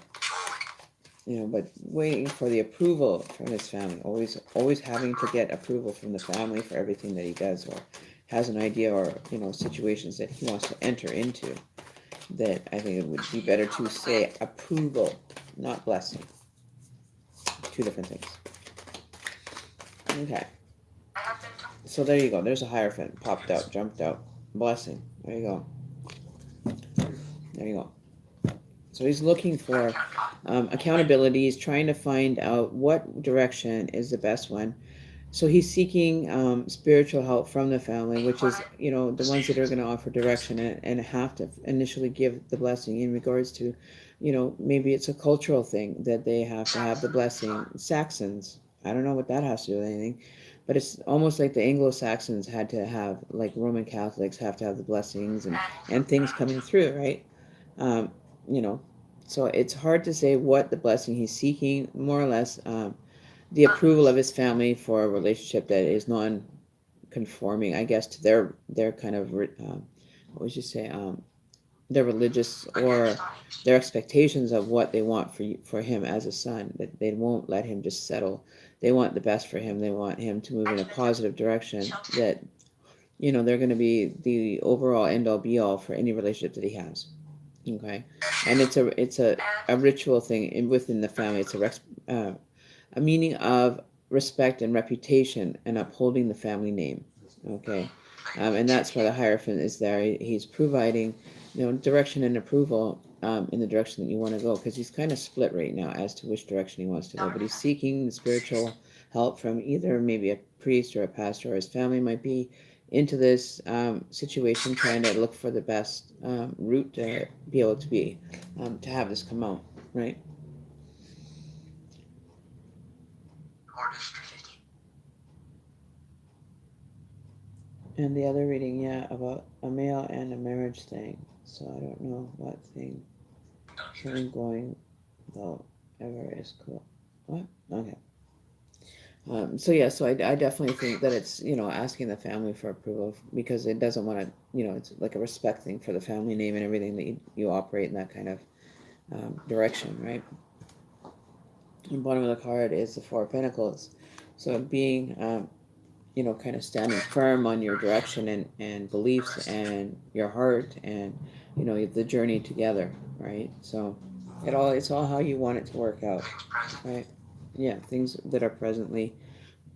You know, but waiting for the approval from his family, always having to get approval from the family for everything that he does, or has an idea, or situations that he wants to enter into. That I think it would be better to say approval, not blessing. Two different things. Okay. So there you go. There's a Hierophant popped out, jumped out. Blessing. There you go. There you go. So he's looking for accountability. He's trying to find out what direction is the best one. So he's seeking spiritual help from the family, which is, the ones that are going to offer direction and have to initially give the blessing in regards to, maybe it's a cultural thing that they have to have the blessing. Saxons, I don't know what that has to do with anything, but it's almost like the Anglo-Saxons had to have, like Roman Catholics have to have the blessings and things coming through, right? So it's hard to say what the blessing he's seeking, more or less. the approval of his family for a relationship that is non-conforming, I guess, to their kind of what would you say, their religious or their expectations of what they want for him as a son. That they won't let him just settle. They want the best for him. They want him to move in a positive direction. That they're going to be the overall end all be all for any relationship that he has. Okay, and it's a ritual thing within the family. It's a meaning of respect and reputation and upholding the family name. Okay, and that's why the Hierophant is there. He's providing, direction and approval in the direction that you want to go, because he's kind of split right now as to which direction he wants to go. But he's seeking spiritual help from either maybe a priest or a pastor, or his family might be into this situation, trying to look for the best route to be able to have this come out, right? And the other reading, yeah, about a male and a marriage thing. So I don't know what thing killing going though ever is cool. What? Okay. So I definitely think that it's, asking the family for approval, because it doesn't want to, it's like a respect thing for the family name and everything, that you operate in that kind of direction, right? And bottom of the card is the Four of Pentacles. So being, kind of standing firm on your direction and beliefs and your heart and, the journey together, right? So it's all how you want it to work out, right? Yeah, things that are presently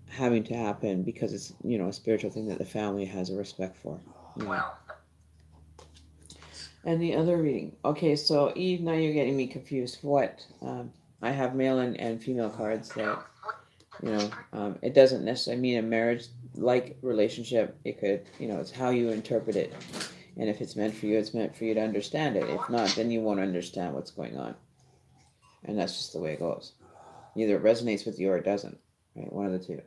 having to happen because it's, a spiritual thing that the family has a respect for. And the other reading. Okay, so Eve, now you're getting me confused. What? I have male and female cards that, it doesn't necessarily mean a marriage-like relationship. It could, it's how you interpret it. And if it's meant for you, it's meant for you to understand it. If not, then you won't understand what's going on. And that's just the way it goes. Either it resonates with you or it doesn't. Right? One of the two.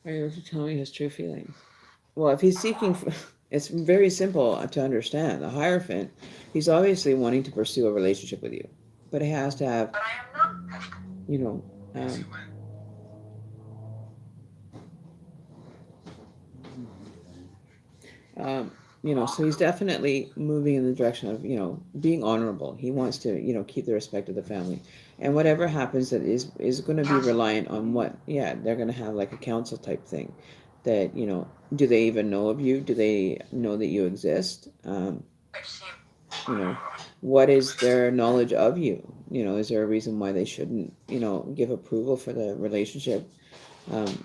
Are you able to tell me his true feelings? Well, if he's seeking, it's very simple to understand. The Hierophant, he's obviously wanting to pursue a relationship with you, but it has to have, so he's definitely moving in the direction of, being honorable. He wants to, keep the respect of the family. And whatever happens that is going to be reliant on they're going to have like a council type thing. That, do they even know of you? Do they know that you exist? What is their knowledge of you? Is there a reason why they shouldn't, give approval for the relationship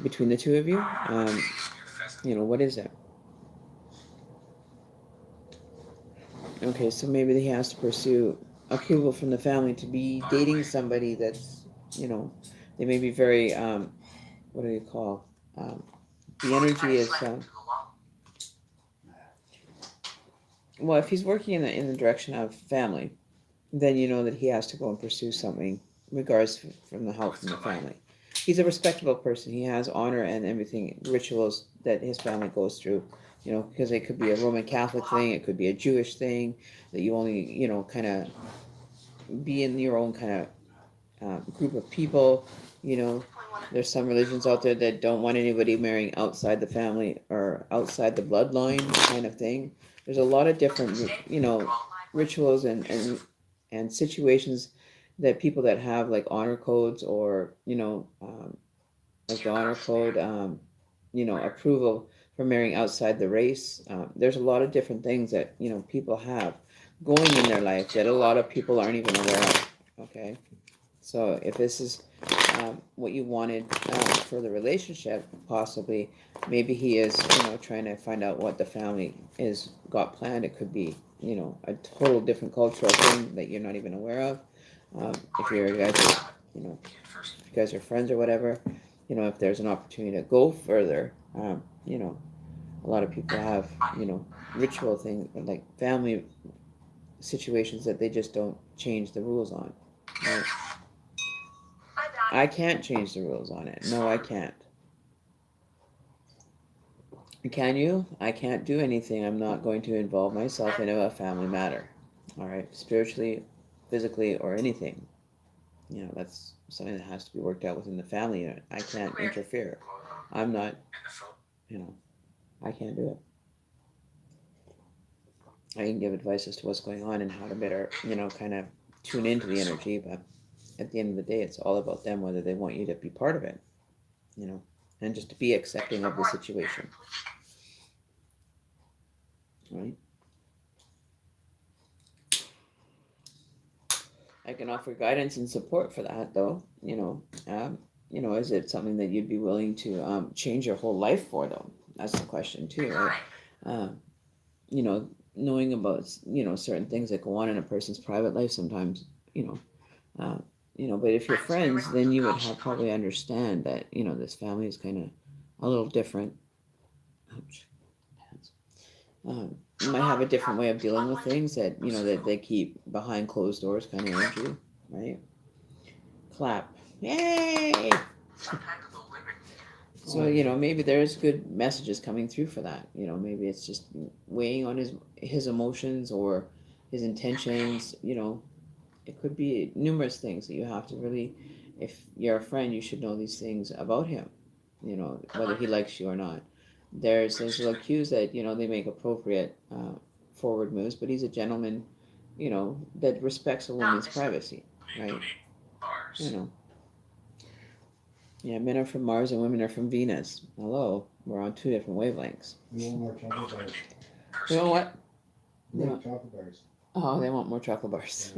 between the two of you? What is it? Okay, so maybe he has to pursue approval from the family to be dating somebody that's, they may be very, what do you call? The energy is, well, if he's working in the direction of family, then you know that he has to go and pursue something, regardless from the help from the family. He's a respectable person. He has honor and everything, rituals that his family goes through. Because it could be a Roman Catholic thing, it could be a Jewish thing, that you only, kind of be in your own kind of group of people. There's some religions out there that don't want anybody marrying outside the family or outside the bloodline kind of thing. There's a lot of different, rituals and situations that people that have like honor codes or, like the honor code, approval for marrying outside the race. There's a lot of different things that, people have going in their life that a lot of people aren't even aware of. Okay. So if this is what you wanted for the relationship, possibly, maybe he is, trying to find out what the family is got planned. It could be, a total different cultural thing that you're not even aware of. If you guys are friends or whatever, if there's an opportunity to go further, a lot of people have, ritual things, like family situations that they just don't change the rules on. Right? I can't change the rules on it. No, I can't. Can you? I can't do anything. I'm not going to involve myself in a family matter. All right, spiritually, physically, or anything. You know, that's something that has to be worked out within the family unit. I can't interfere. I'm not, you know, I can't do it. I can give advice as to what's going on and how to better, you know, kind of tune into the energy, but at the end of the day, it's all about them, whether they want you to be part of it, you know, and just to be accepting of the situation, right? I can offer guidance and support for that, though. You know, is it something that you'd be willing to change your whole life for, though? That's the question too, right? Um, you know, knowing about certain things that go on in a person's private life sometimes, uh, but if you're friends, then you would have probably understand that this family is kind of a little different. Ouch. You might have a different way of dealing with things that they keep behind closed doors, kind of energy, right? Clap, yay! So maybe there's good messages coming through for that. Maybe it's just weighing on his emotions or his intentions. It could be numerous things that you have to really, if you're a friend, you should know these things about him. Whether he likes you or not. There's little cues that they make appropriate forward moves, but he's a gentleman, that respects a woman's privacy, right? You know. Yeah, men are from Mars and women are from Venus. Hello, we're on two different wavelengths. We want more chocolate bars. You know what? More chocolate bars. Oh, they want more chocolate bars.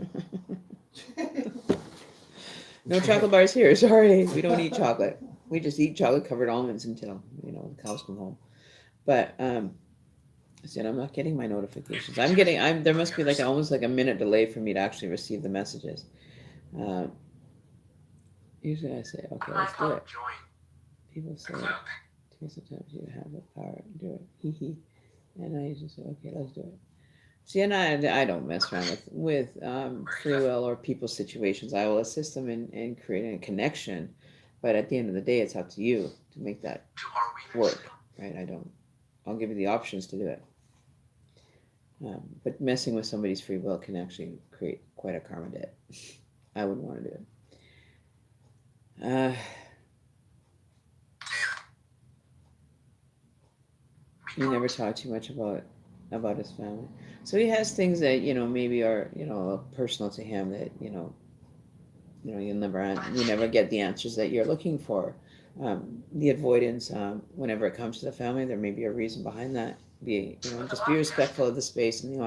No chocolate bars here. Sorry, we don't eat chocolate. We just eat chocolate covered almonds until the cows come home. But see, I'm not getting my notifications. There must be almost like a minute delay for me to actually receive the messages. Usually I say, okay, let's do it. People say, sometimes you have the power to do it. Hee hee. And I usually say, okay, let's do it. See, and I don't mess around with free will or people's situations. I will assist them in creating a connection. But at the end of the day, it's up to you to make that work, right? I'll give you the options to do it. But messing with somebody's free will can actually create quite a karma debt. I wouldn't want to do it. You never talk too much about his family, so he has things that maybe are personal to him that you never get the answers that you're looking for. The avoidance, whenever it comes to the family, there may be a reason behind that. Just be respectful of the space and the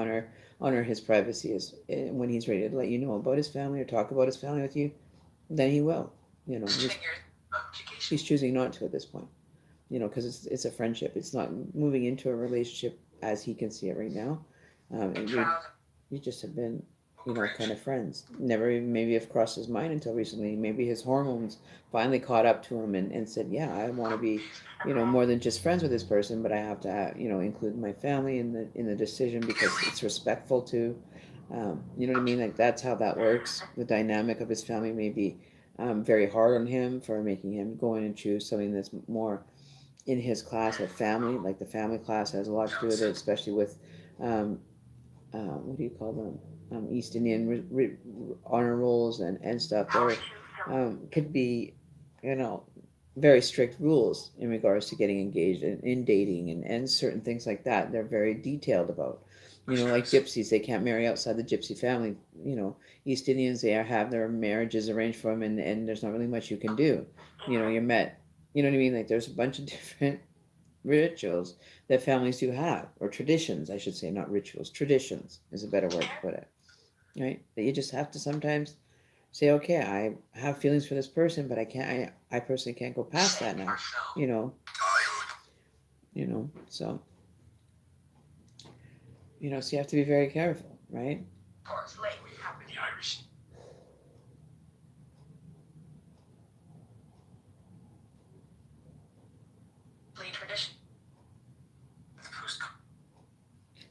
honor his privacy. Is when he's ready to let you know about his family or talk about his family with you, then he will. He's choosing not to at this point. Because it's a friendship. It's not moving into a relationship as he can see it right now. And you just have been, kind of friends. Never even maybe have crossed his mind until recently. Maybe his hormones finally caught up to him and said, yeah, I want to be, more than just friends with this person, but I have to, include my family in the decision because it's respectful to, you know what I mean? That's how that works. The dynamic of his family may be very hard on him for making him go in and choose something that's more in his class of family. Like the family class has a lot to do with it, especially with what do you call them, East Indian honor rolls and stuff. There could be very strict rules in regards to getting engaged in dating and certain things like that. They're very detailed about. Like gypsies, they can't marry outside the gypsy family. East Indians, they have their marriages arranged for them, and there's not really much you can do. You're met. You know what I mean? There's a bunch of different rituals that families do have, or traditions, I should say, not rituals. Traditions is a better word to put it, right? That you just have to sometimes say, okay, I have feelings for this person, but I can't. I personally can't go past that now. So. So you have to be very careful, right?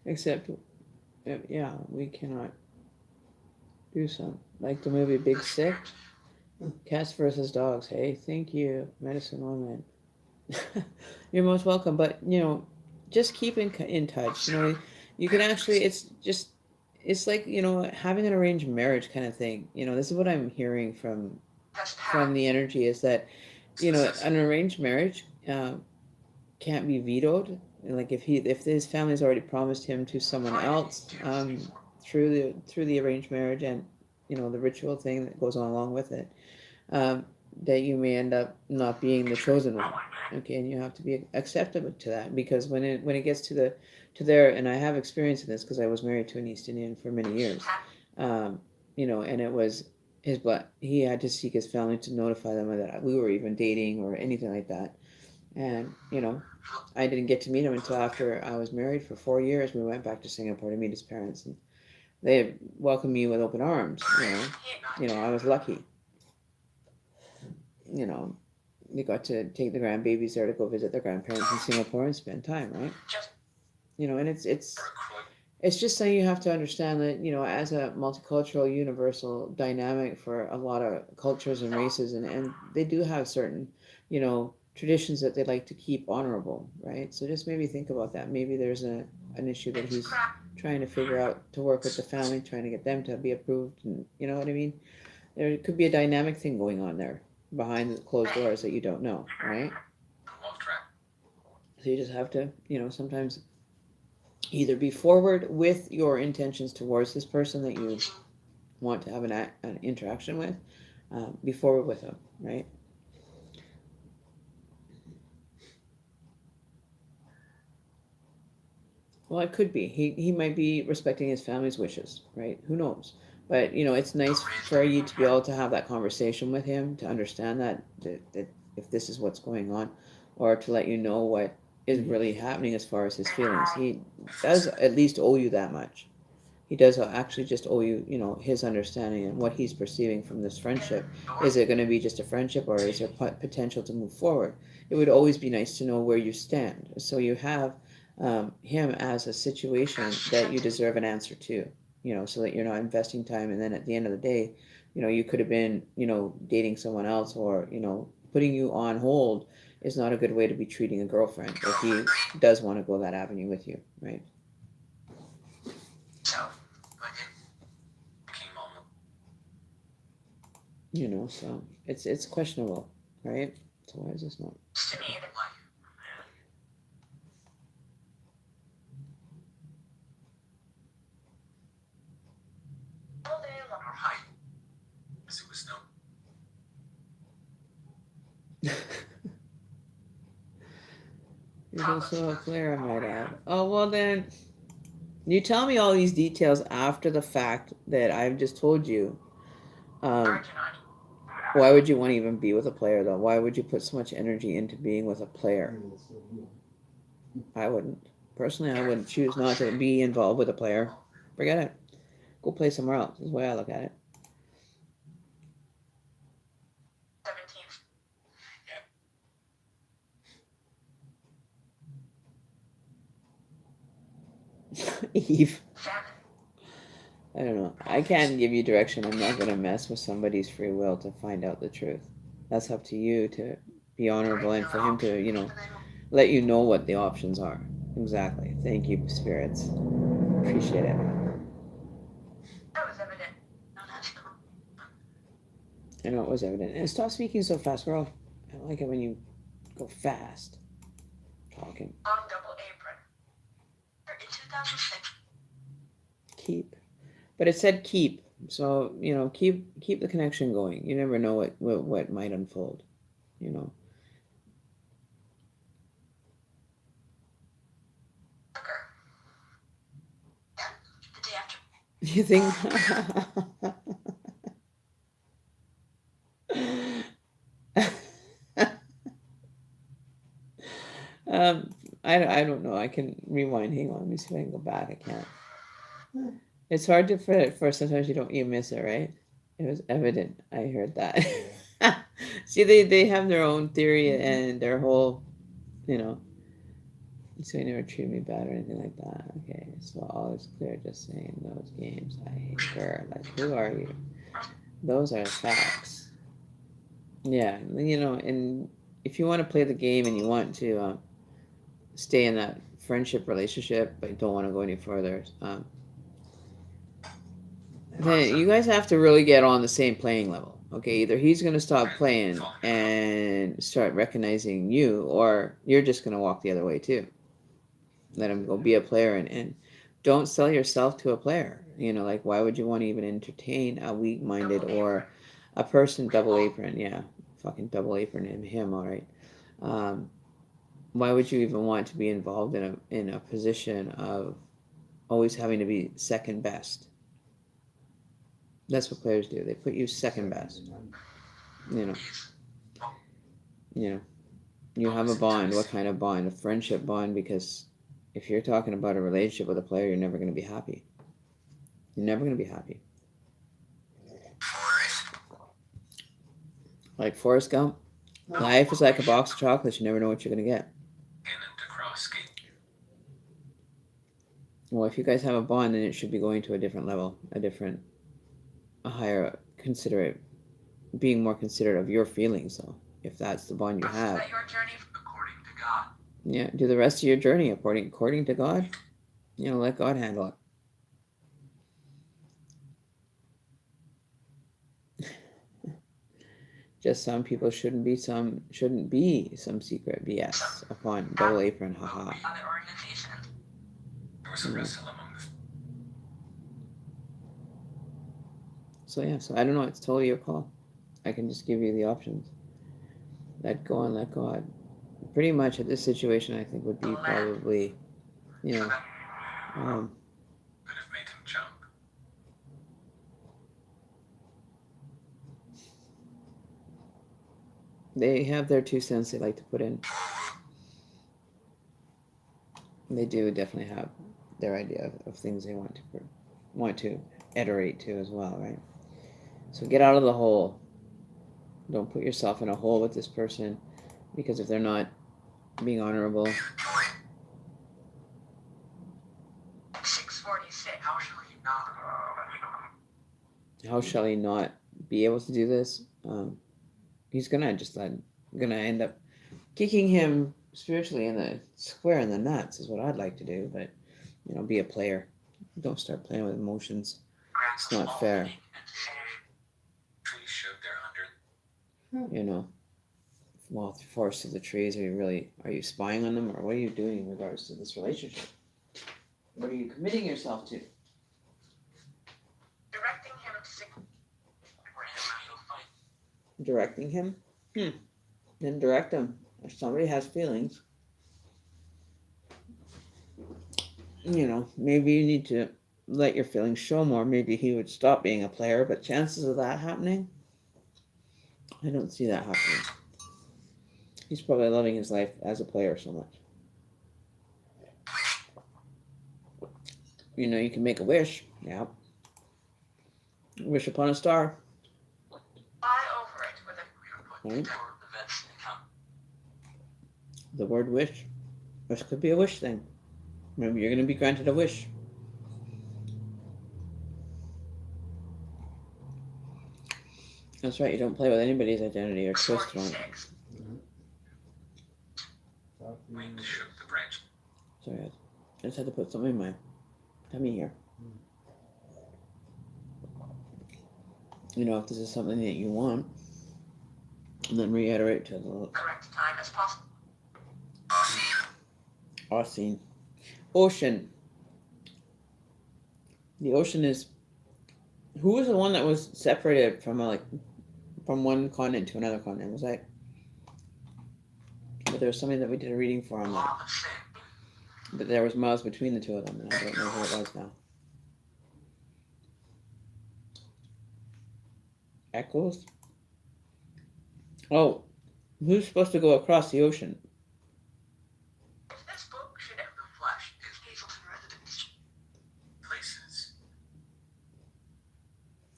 Except, yeah, we cannot do some. Like the movie Big Sick, Cats versus dogs. Hey, thank you, medicine woman. You're most welcome. But just keep in touch. You can actually. It's just. It's like having an arranged marriage kind of thing. This is what I'm hearing from the energy is that an arranged marriage can't be vetoed. Like if his family's already promised him to someone else through the arranged marriage and the ritual thing that goes on along with it, um, that you may end up not being the chosen one. Okay, and you have to be acceptable to that because when it gets to there, and I have experience in this because I was married to an East Indian for many years, and it was his blood. He had to seek his family to notify them that we were even dating or anything like that, and I didn't get to meet him until after I was married for 4 years. We went back to Singapore to meet his parents, and they welcomed me with open arms. I was lucky. You know, they got to take the grandbabies there to go visit their grandparents in Singapore and spend time, right? And it's just saying you have to understand that as a multicultural, universal dynamic for a lot of cultures and races, and they do have certain traditions that they like to keep honorable, right? So just maybe think about that. Maybe there's an issue that he's trying to figure out to work with the family, trying to get them to be approved, and you know what I mean. There could be a dynamic thing going on there behind the closed doors that you don't know, right? So you just have to, sometimes either be forward with your intentions towards this person that you want to have an interaction with, be forward with them, right? Well, it could be. He might be respecting his family's wishes, right? Who knows? But it's nice for you to be able to have that conversation with him to understand that if this is what's going on, or to let you know what is really happening as far as his feelings. He does at least owe you that much. He does actually just owe you, his understanding and what he's perceiving from this friendship. Is it going to be just a friendship, or is there potential to move forward? It would always be nice to know where you stand, so you have him as a situation that you deserve an answer to. So that you're not investing time, and then at the end of the day, you could have been, dating someone else, or putting you on hold is not a good way to be treating a girlfriend if he does want to go that avenue with you, right? So it's questionable, right? So why is this not? You're also clear, I might add. Oh, well then, you tell me all these details after the fact that I've just told you. Why would you want to even be with a player, though? Why would you put so much energy into being with a player? I wouldn't. Personally, I would choose not to be involved with a player. Forget it. Go play somewhere else. Is the way I look at it. 17th. Eve. I don't know. I can't give you direction. I'm not going to mess with somebody's free will to find out the truth. That's up to you to be honorable and for him to, let you know what the options are. Exactly. Thank you, spirits. Appreciate it. That was evident. I know it was evident. And stop speaking so fast, girl. I don't like it when you go fast. Talking. On double apron. In 2006. Keep. But it said keep. So, keep the connection going. You never know what might unfold. Yeah, the day after. You think? I don't know. I can rewind. Hang on. Let me see if I can go back. I can't. It's hard to for sometimes you miss it, right? It was evident. I heard that. See, they have their own theory and their whole, so he never treated me bad or anything like that. Okay, so all is clear. Just saying those games. I hate her. Like, who are you? Those are facts. Yeah, you know, and if you want to play the game and you want to stay in that friendship relationship, but don't want to go any further, then you guys have to really get on the same playing level. Okay, either he's going to stop playing and start recognizing you, or you're just going to walk the other way too. Let him go be a player, and don't sell yourself to a player. You know, like, why would you want to even entertain a weak-minded or a person double apron? Yeah, fucking double apron him. All right. Um, why would you even want to be involved in a position of always having to be second best? That's what players do. They put you second best. You know. You know. You have a bond. What kind of bond? A friendship bond, because if you're talking about a relationship with a player, you're never going to be happy. You're never going to be happy. Like Forrest Gump, life is like a box of chocolates. You never know what you're going to get. Well, if you guys have a bond, then it should be going to a different level, a higher, considerate, being more considerate of your feelings, though, if that's the bond you have. Your journey according to God. Yeah, do the rest of your journey according to God. You know, let God handle it. Just some people shouldn't be some secret BS upon double apron, haha. Other organizations. There was a wrestle among the So yeah, so I don't know, it's totally your call. I can just give you the options. Let go and let God. Pretty much at this situation, I think would be probably, you know, could have made him jump. they have their 2 cents they like to put in. They do definitely have their idea of things they want to iterate to as well, right? So get out of the hole. Don't put yourself in a hole with this person, because if they're not being honorable, 646. How shall he not? how shall he not be able to do this? He's gonna end up kicking him spiritually in the square in the nuts is what I'd like to do, but you know, be a player. Don't start playing with emotions. It's not fair. Trees showed their under. You know, well, forest of the trees. Are you spying on them, or what are you doing in regards to this relationship? What are you committing yourself to? Directing him to sing. For him, he'll fight. Directing him? Then direct him. If somebody has feelings, you know, maybe you need to let your feelings show more. Maybe he would stop being a player, but chances of that happening, I don't see that happening. He's probably loving his life as a player so much. You know, you can make a wish. Yeah. Wish upon a star. Fly over it with a Right? power of events to come. The word wish. This could be a wish thing. Maybe you're going to be granted a wish. That's right, you don't play with anybody's identity or twist on it. 46. Wind shook the branch. Sorry, I just had to put something in my tummy here. You know, if this is something that you want, and then reiterate to the Correct time as possible. ocean. The ocean is. Who was the one that was separated from one continent to another continent? Was that? But there was something that we did a reading for on that. Law of sin. But there was miles between the two of them, and I don't know who it was now. Echoes? Oh, who's supposed to go across the ocean? If this book should ever flush, his Hazelton residence. Places.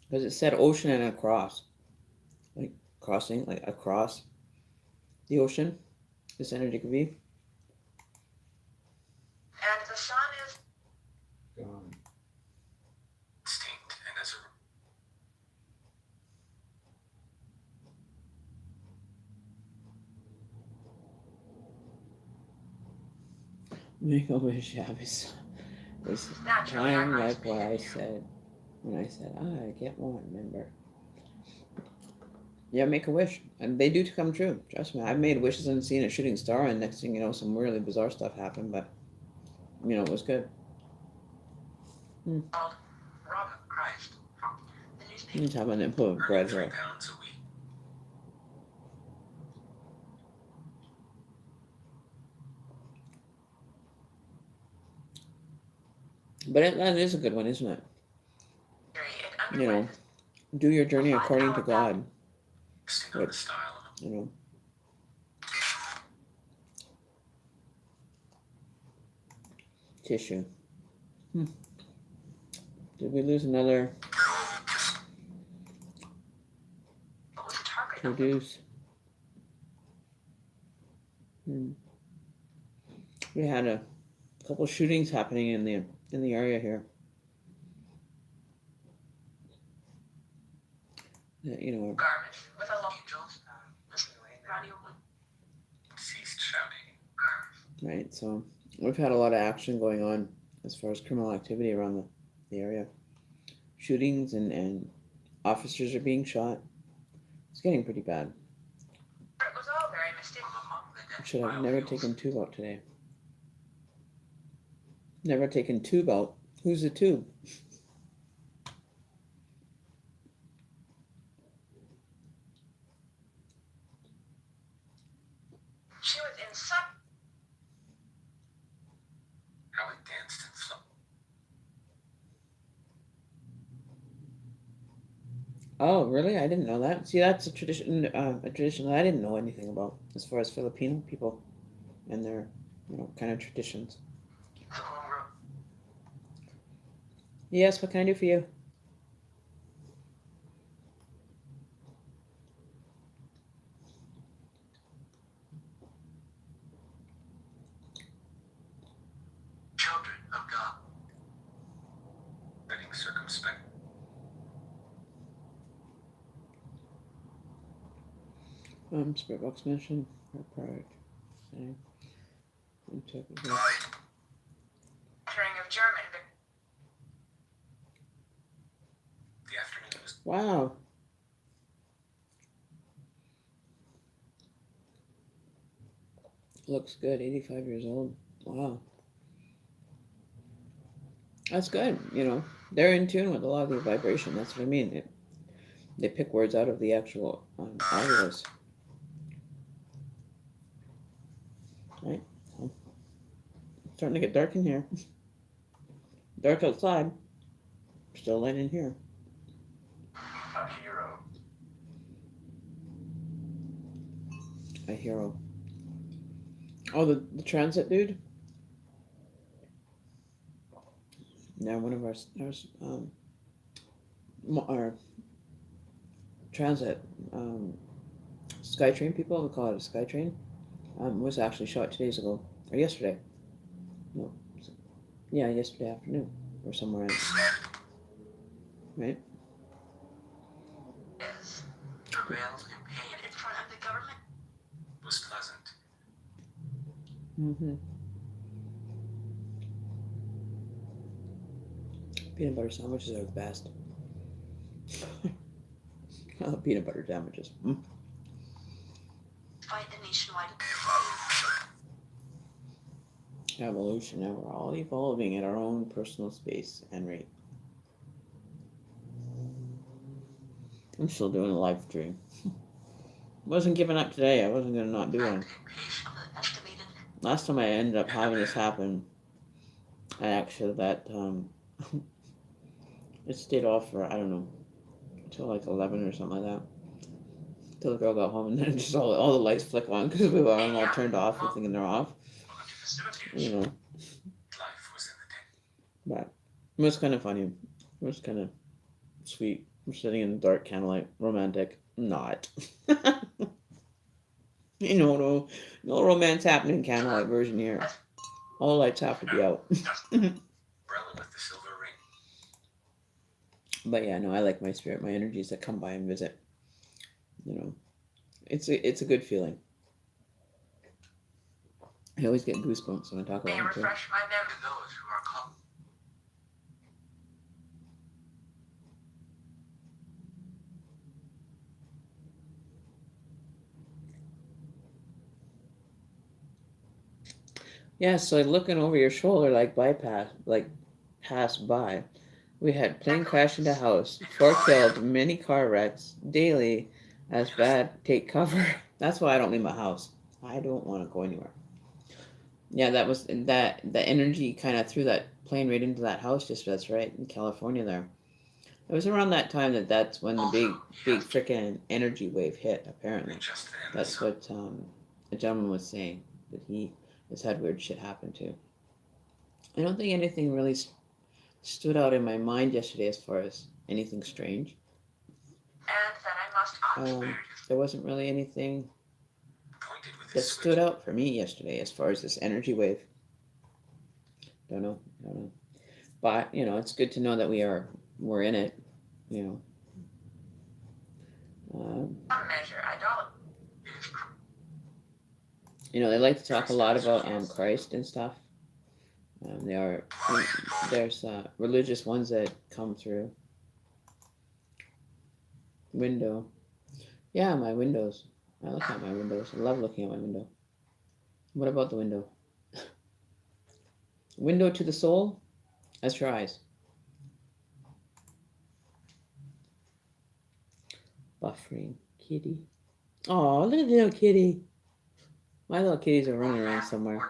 Because it said ocean and across. Like crossing, like across the ocean. This energy could be. And the sun is Gone. Extinct, and as a Make a wish, yeah, it's Naturally, kind of I like what I speak to you. said when I said, I get one, remember? Yeah, make a wish. And they do come true. Trust me. I've made wishes and seen a shooting star, and next thing you know, some really bizarre stuff happened, but, it was good. Called Robin Christ. The newspaper. You have an input of Earning bread £3 here. a week. But that is a good one, isn't it? It You know, underwent do your journey according to God. Interesting on the Which, style of them. you know, tissue. Did we lose another what was the target number? produce? We had a couple shootings happening in the area here. You know, Garbage with a lot of angels. Radio Ceased shouting. right? So we've had a lot of action going on as far as criminal activity around the area. Shootings and officers are being shot. It's getting pretty bad. It was all very mysterious. Should have never taken tube out today. Never taken tube out. Who's the tube? She was in some. How it danced and flowed. Oh, really? I didn't know that. See, that's a tradition that I didn't know anything about as far as Filipino people and their, kind of traditions. The homeroom. Yes, what can I do for you? Children of God. Letting circumspect. Spirit box mention or product. Okay. Entering of German. The afternoon was Wow. Looks good. 85 years old. Wow. That's good. They're in tune with a lot of the vibration. That's what I mean. They pick words out of the actual audios. Right? So, it's starting to get dark in here. Dark outside. Still light in here. a hero. A hero. Oh, the transit dude? Yeah, one of our transit SkyTrain people, we call it a SkyTrain, was actually shot 2 days ago, or yesterday. No, yeah, yesterday afternoon, or somewhere in, right? Yes. Prevails companion in front of the government. Was pleasant. Mm-hmm. Peanut butter sandwiches are the best. I love peanut butter sandwiches. Fight the nationwide. Evolution. Now we're all evolving at our own personal space and rate. I'm still doing a live stream. Wasn't giving up today. I wasn't gonna not do one. Estimated. Last time I ended up having this happen, I actually it stayed off for, I don't know, until like 11 or something like that. Till the girl got home, and then just all the lights flick on because we were all turned off. We're thinking they're off. Life was in the tank. But it was kind of funny. It was kind of sweet. We're sitting in the dark, candlelight, romantic. Not. No romance happening. Candlelight version here. All lights have to be out. Umbrella with the silver ring. But yeah, no, I like my spirit, my energies that come by and visit. It's a good feeling. I always get goosebumps when I talk May about it too. refresh my memory to those who are called. Yeah, so looking over your shoulder pass by. We had plane crash into house, 4 killed, many car wrecks, daily, as bad, take cover. That's why I don't leave my house. I don't want to go anywhere. Yeah, that was that the energy kind of threw that plane right into that house just that's right in California there. It was around that time that's when the big freaking energy wave hit apparently. That's what a gentleman was saying that he has had weird shit happen to. I don't think anything really stood out in my mind yesterday as far as anything strange. And that I must There wasn't really anything that stood out for me yesterday as far as this energy wave. Don't know. But it's good to know that we're in it. You know, measure. I don't. they like to talk a lot about Christ and stuff. There's religious ones that come through. Window. Yeah, my windows. I look at my windows. I love looking at my window. What about the window? Window to the soul? That's your eyes. Buffering. Kitty. Oh, look at the little kitty. My little kitties are running around somewhere.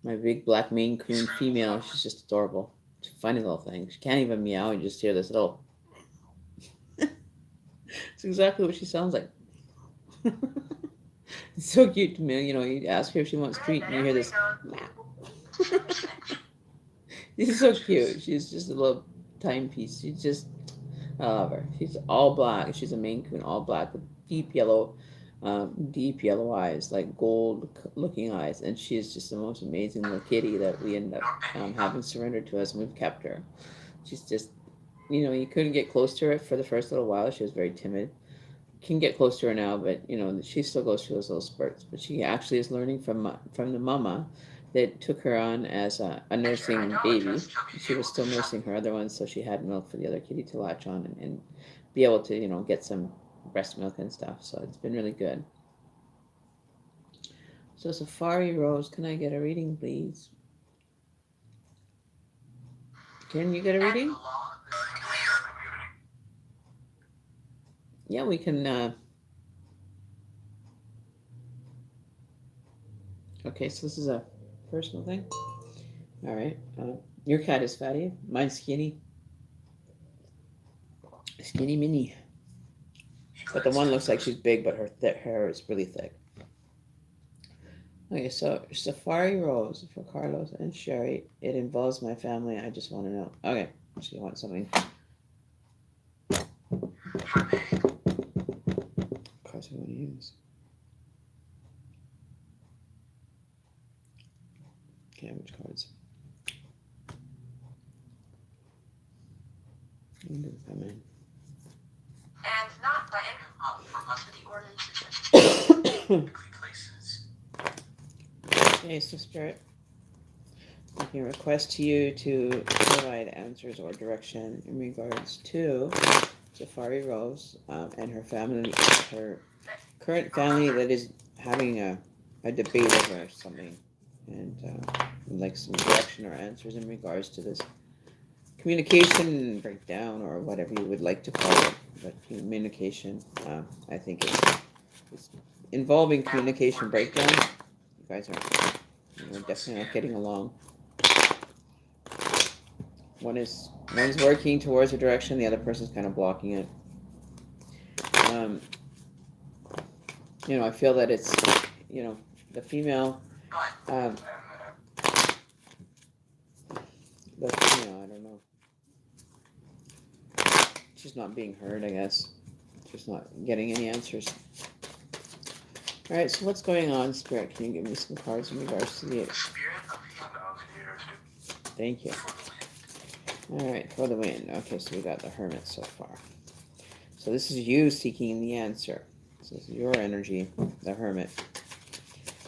My big black Maine Coon female, she's just adorable. She's a funny little thing. She can't even meow. You just hear this little... It's exactly what she sounds like. It's so cute to me. You ask her if she wants treat and you hear this meow. She's so cute. She's just a little timepiece. I love her. She's all black. She's a Maine Coon, all black with deep yellow eyes, like gold-looking eyes. And she is just the most amazing little kitty that we end up having surrendered to us, and we've kept her. She's just, you couldn't get close to her for the first little while. She was very timid. You can get close to her now, but, she still goes through those little spurts. But she actually is learning from the mama that took her on as a nursing baby. She was still nursing her other ones, so she had milk for the other kitty to latch on and be able to, get some breast milk and stuff. So it's been really good. So Safari Rose, can I get a reading, please? Can you get a reading? Yeah, we can. Okay, so this is a personal thing. All right. Your cat is fatty. Mine's skinny. Skinny mini. But the one looks like she's big, but her hair is really thick. Okay, so Safari Rose for Carlos and Sherry. It involves my family. I just want to know. Okay, so you want something. Cards we want to use. Okay, which cards? When do they come in? And not by any for most of the ordinances. Okay, so Spirit, I can request you to provide answers or direction in regards to Safari Rose and her family, her current family that is having a debate over something, and would like some direction or answers in regards to this communication breakdown or whatever you would like to call it. But communication, I think it's involving communication breakdown. You guys are definitely not getting along. One's working towards a direction, the other person's kind of blocking it. I feel that it's, the female, I don't know. She's not being heard, I guess. She's not getting any answers. All right, so what's going on, Spirit? Can you give me some cards in regards to the... Thank you. All right, for the wind. Okay, so we got the Hermit so far. So this is you seeking the answer. So this is your energy, the Hermit.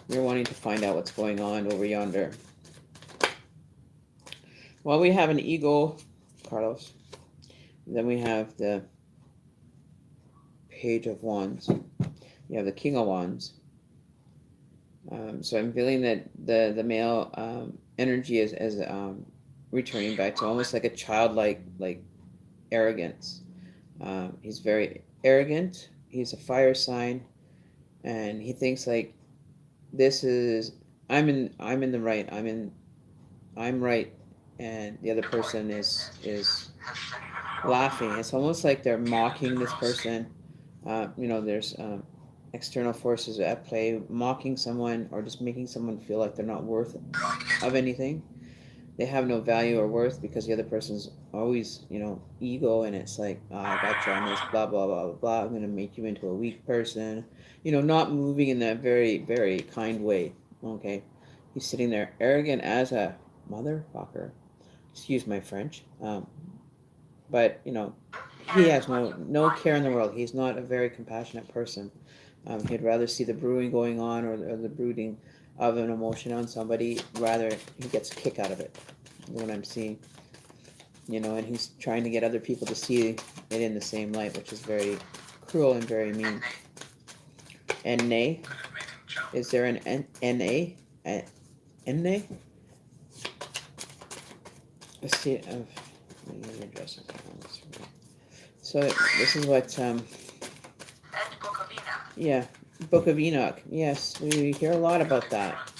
You're wanting to find out what's going on over yonder. Well, we have an ego, Carlos. Then we have the Page of Wands. You have the King of Wands. So I'm feeling that the male energy is returning back to almost like a childlike like arrogance. He's very arrogant. He's a fire sign, and he thinks like this is I'm in the right. I'm right, and the other person is laughing. It's almost like they're mocking this person. There's external forces at play, mocking someone or just making someone feel like they're not worth of anything. They have no value or worth because the other person's always, ego, and it's like, oh, I got you on this, blah, blah, blah, blah, blah. I'm going to make you into a weak person. Not moving in that very, very kind way. Okay. He's sitting there arrogant as a motherfucker. Excuse my French. But, he has no care in the world. He's not a very compassionate person. He'd rather see the brewing going on or the brooding of an emotion on somebody. Rather, he gets a kick out of it. What I'm seeing. And he's trying to get other people to see it in the same light, which is very cruel and very mean. And nay? Is there an N-A? N-A? Let's see. So this is what yeah, Book of Enoch. Yes, we hear a lot about that.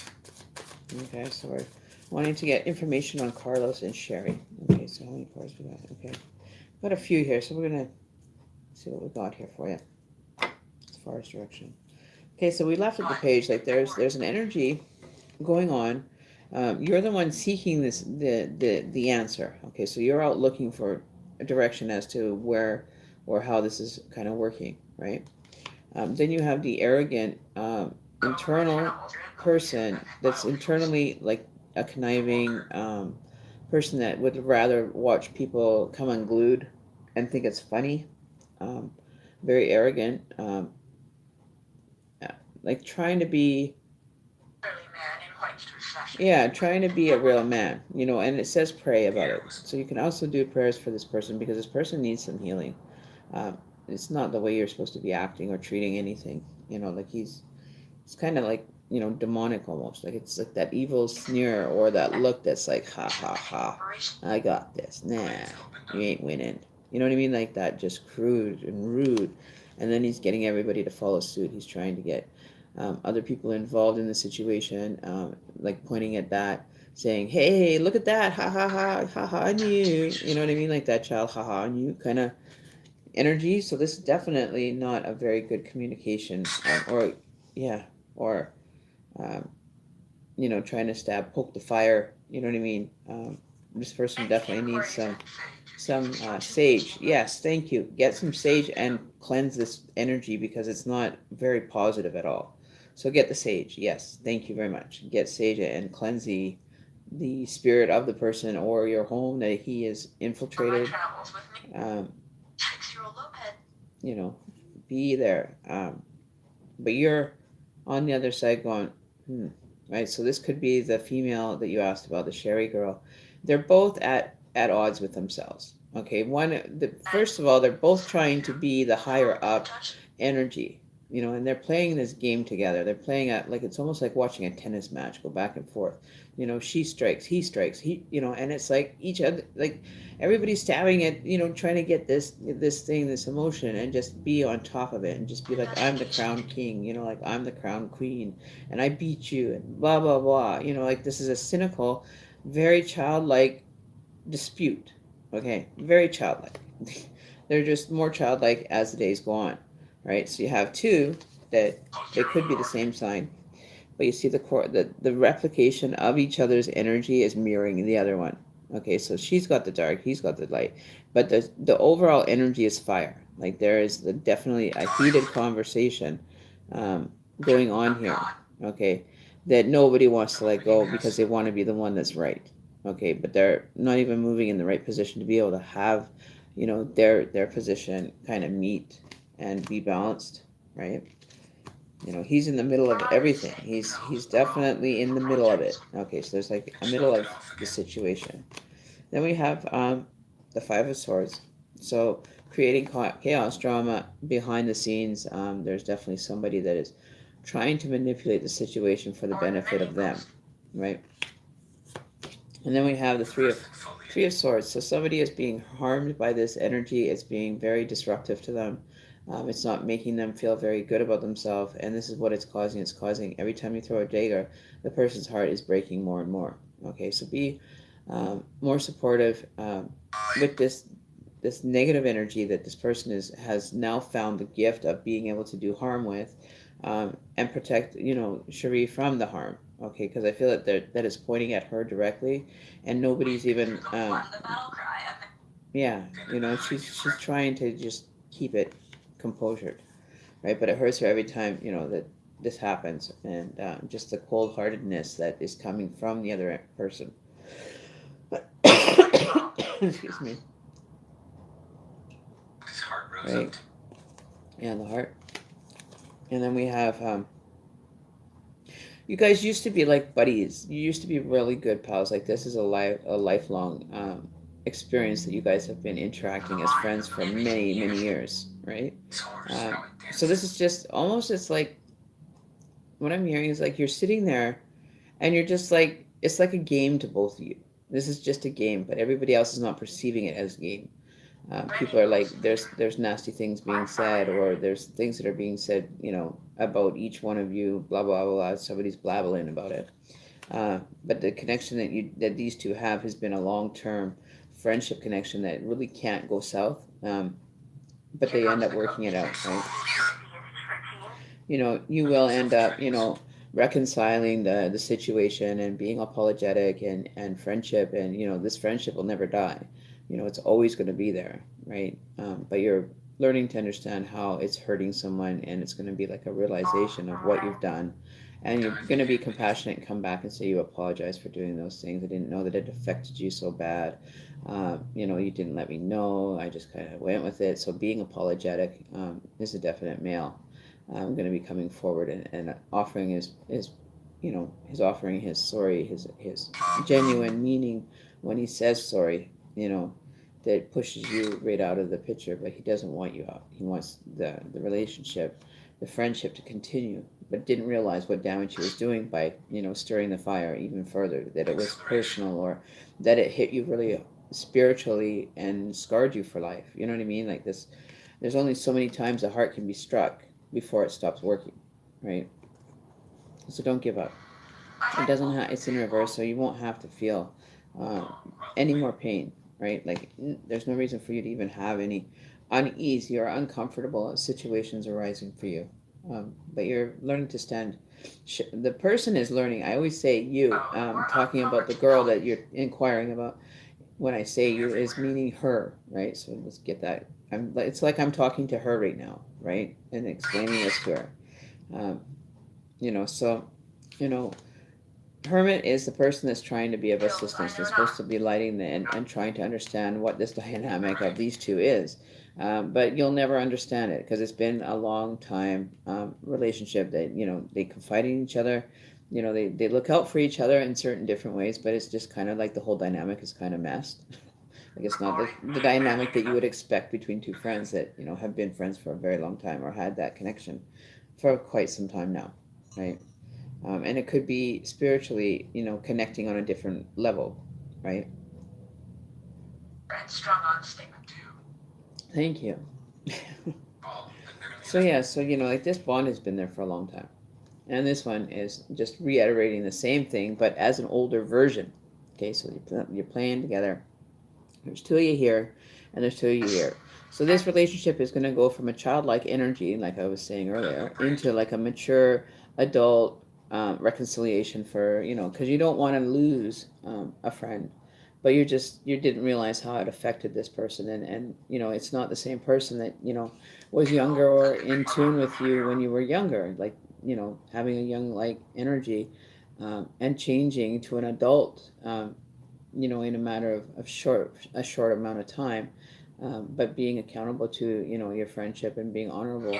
Okay, so we're wanting to get information on Carlos and Sherry. Okay, so how many cards we got? Okay, got a few here, so we're gonna see what we got here for you as far as direction. Okay, so we left at the page like there's an energy going on. You're the one seeking the answer. Okay, so you're out looking for a direction as to where or how this is kind of working, right? Then you have the arrogant internal person that's internally like a conniving person that would rather watch people come unglued and think it's funny. Very arrogant, like trying to be trying to be a real man, and it says pray about it. So you can also do prayers for this person because this person needs some healing. It's not the way you're supposed to be acting or treating anything. Like it's kind of like, demonic almost. Like it's like that evil sneer or that look that's like, ha, ha, ha, I got this. Nah, you ain't winning. You know what I mean? Like that, just crude and rude. And then he's getting everybody to follow suit. He's trying to get other people involved in the situation, like pointing at that, saying, hey, look at that, ha ha ha, ha ha on you. You know what I mean? Like that child, ha ha on you kind of energy. So this is definitely not a very good communication, or trying to poke the fire. You know what I mean? This person definitely needs some sage. Yes, thank you. Get some sage and cleanse this energy because it's not very positive at all. So get the sage. Yes, thank you very much. Get sage and cleanse the spirit of the person or your home that he is infiltrated. Be there. But you're on the other side going, right? So this could be the female that you asked about, the Sherry girl. They're both at odds with themselves. Okay, first of all, they're both trying to be the higher up energy, and they're playing this game together. They're playing at like it's almost like watching a tennis match go back and forth. She strikes, he strikes, and it's like each other, like everybody's stabbing at, trying to get this emotion and just be on top of it and just be like, I'm the crown king, like I'm the crown queen and I beat you and blah, blah, blah. Like this is a cynical, very childlike dispute. Okay, very childlike. They're just more childlike as the days go on, right? So you have two that they could be the same sign, but you see the replication of each other's energy is mirroring the other one. Okay, so she's got the dark, he's got the light, but the overall energy is fire. Like there is definitely a heated conversation going on here. Okay, that nobody wants to let go because they want to be the one that's right. Okay, but they're not even moving in the right position to be able to have, their position kind of meet and be balanced, right? You know, he's in the middle of everything. He's definitely in the middle of it. Okay, so there's like a middle of the situation. Then we have the Five of Swords. So creating chaos, drama behind the scenes. There's definitely somebody that is trying to manipulate the situation for the benefit of them, right? And then we have the Three of Swords. So somebody is being harmed by this energy. It's being very disruptive to them. It's not making them feel very good about themselves. And this is what it's causing. It's causing every time you throw a dagger, the person's heart is breaking more and more. Okay, so be more supportive with this negative energy that this person has now found the gift of being able to do harm with, and protect Cherie from the harm. Okay, because I feel that is pointing at her directly, and nobody's even yeah, she's trying to just keep it composure, right? But it hurts her every time that this happens, and just the cold heartedness that is coming from the other person. Excuse me. Right. Yeah, the heart. And then we have you guys used to be like buddies. You used to be really good pals. Like this is a lifelong experience that you guys have been interacting as friends for many years, right? So this is just almost, it's like what I'm hearing is like you're sitting there and you're just like, it's like a game to both of you. This is just a game, but everybody else is not perceiving it as a game. People are like, there's nasty things being said, or there's things that are being said, about each one of you, blah blah blah. Somebody's blabbling about it. But the connection that these two have has been a long term friendship connection that really can't go south. But they end up working it out, right? You will end up, reconciling the situation and being apologetic and friendship, and this friendship will never die. It's always going to be there, right? But you're learning to understand how it's hurting someone, and it's going to be like a realization of what you've done, and you're going to be compassionate and come back and say you apologize for doing those things. I didn't know that it affected you so bad. You didn't let me know. I just kind of went with it. So being apologetic is a definite male. I'm going to be coming forward and offering he's offering his sorry, his genuine meaning when he says sorry, that pushes you right out of the picture, but he doesn't want you out. He wants the relationship, the friendship to continue, but didn't realize what damage he was doing by, stirring the fire even further, that it was personal, or that it hit you really spiritually and scarred you for life. You know what I mean? Like this, there's only so many times the heart can be struck before it stops working, right? So don't give up. It doesn't have, it's in reverse, so you won't have to feel any more pain, right? Like there's no reason for you to even have any uneasy or uncomfortable situations arising for you. But you're learning to stand. The person is learning. I always say you, talking about the girl that you're inquiring about. When I say you, is meaning her, right? So let's get that. It's like I'm talking to her right now, right? And explaining this to her. Um, so, you know, Hermit is the person that's trying to be of assistance. They're supposed to be lighting and trying to understand what this dynamic of these two is. But you'll never understand it because it's been a long time relationship that, they confide in each other. They look out for each other in certain different ways, but it's just kind of like the whole dynamic is kind of messed. Like it's not the dynamic that you would expect between two friends that, have been friends for a very long time or had that connection for quite some time now, right? And it could be spiritually, connecting on a different level, right? Strong on statement two. Thank you. So yeah, like this bond has been there for a long time, and this one is just reiterating the same thing, but as an older version. Okay, so you're playing together. There's two of you here, and there's two of you here. So this relationship is going to go from a childlike energy, like I was saying earlier, into like a mature adult reconciliation for, because you don't want to lose a friend, but you didn't realize how it affected this person, and it's not the same person that was younger or in tune with you when you were younger, like having a young like energy, and changing to an adult, in a matter of a short amount of time, but being accountable to your friendship and being honorable.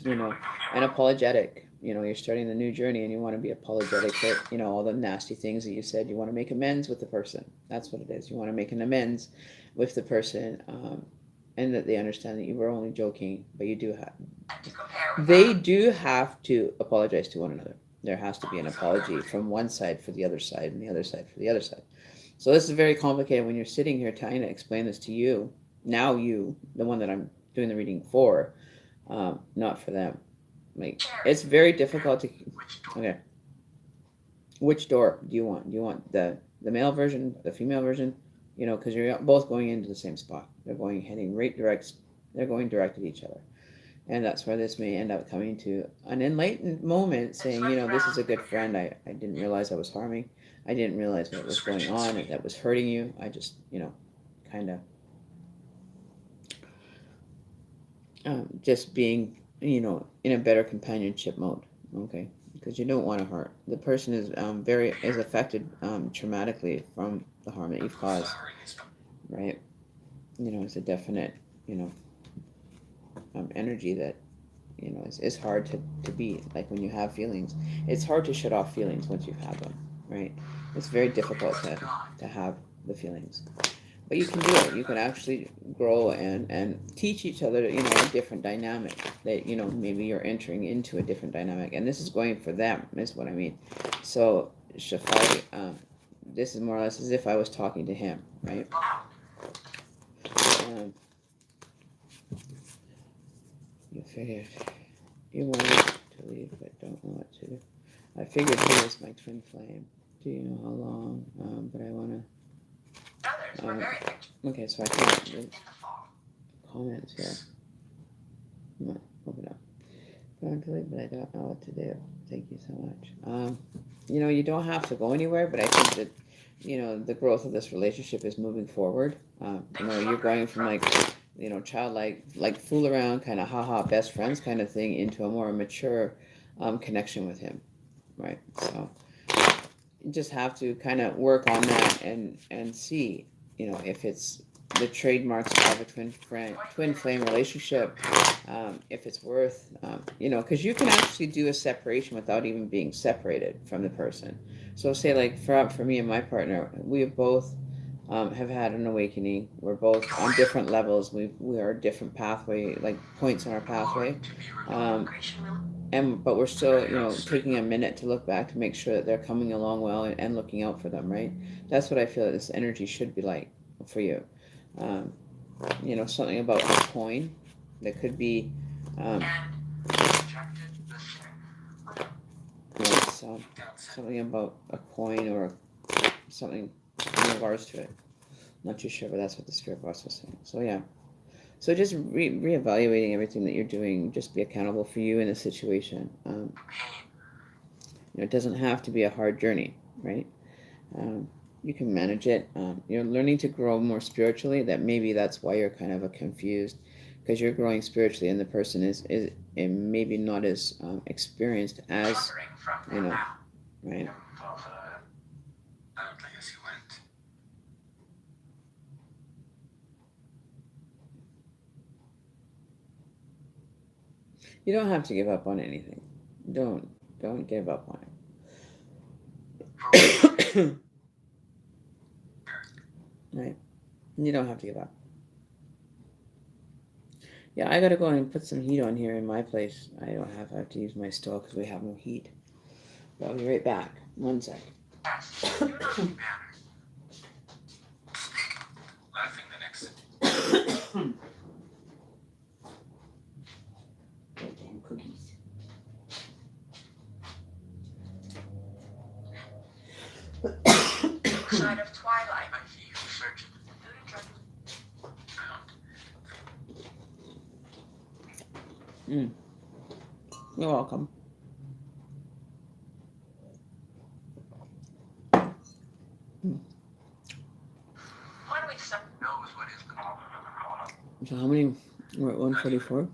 you know, and apologetic. You know, you're starting the new journey and you want to be apologetic for, you know, all the nasty things that you said. You want to make amends with the person. That's what it is. You want to make an amends with the person, and that they understand that you were only joking, but you do have, To compare with they do have to apologize to one another. There has to be an apology from one side for the other side and the other side for the other side. So this is very complicated when you're sitting here trying to explain this to you. Now you, the one that I'm doing the reading for, not for them. Like, it's very difficult to. Okay. Which door do you want? Do you want the male version, the female version? You know, because you're both going into the same spot. They're heading right direct. They're going direct at each other, and that's where this may end up coming to an enlightened moment, saying, you know, this is a good friend. I didn't realize I was harming. I didn't realize what was going on and that was hurting you. I just, you know, kind of just being, you know, in a better companionship mode. Okay, because you don't want to hurt. The person is is affected traumatically from the harm that you've caused, right? You know, it's a definite, you know, energy that, you know, is hard to beat. Like when you have feelings, it's hard to shut off feelings once you've had them, right? It's very difficult to have the feelings. But you can do it. You can actually grow and teach each other, you know, a different dynamic. That, you know, maybe you're entering into a different dynamic. And this is going for them, is what I mean. So, Shafari, this is more or less as if I was talking to him, right? You figured you wanted to leave, but don't know what to do. I figured he was my twin flame. Do you know how long? But I want to... others were very active Okay, so I can't in the fall. comments here. No, open up. Going to leave, but I don't know what to do. Thank you so much. You know, you don't have to go anywhere, but I think that, you know, the growth of this relationship is moving forward. You know, you're going from like, you know, childlike, like fool around, kind of haha, best friends kind of thing, into a more mature connection with him, right? So you just have to kind of work on that and see, you know, if it's the trademarks of a twin flame relationship, if it's worth, you know, because you can actually do a separation without even being separated from the person. So say like for me and my partner, we have both have had an awakening. We're both on different levels. We are different pathway, like points on our pathway. But we're still, you know, taking a minute to look back to make sure that they're coming along well and looking out for them, right? That's what I feel that this energy should be like for you. You know, something about a coin that could be, you know, something about a coin or something in regards to it. Not too sure, but that's what the spirit box was saying. So yeah. So just reevaluating everything that you're doing. Just be accountable for you in the situation. You know, it doesn't have to be a hard journey, right? You can manage it. You're learning to grow more spiritually. That maybe that's why you're kind of confused, because you're growing spiritually, and the person is maybe not as experienced as, you know, right? You don't have to give up on anything. Don't give up on it. Right? You don't have to give up. Yeah, I gotta go and put some heat on here in my place. I have to use my stove because we have no heat. But I'll be right back. 1 sec. Goddamn cookies. Side of twilight. You're welcome. So how many? We're at 144.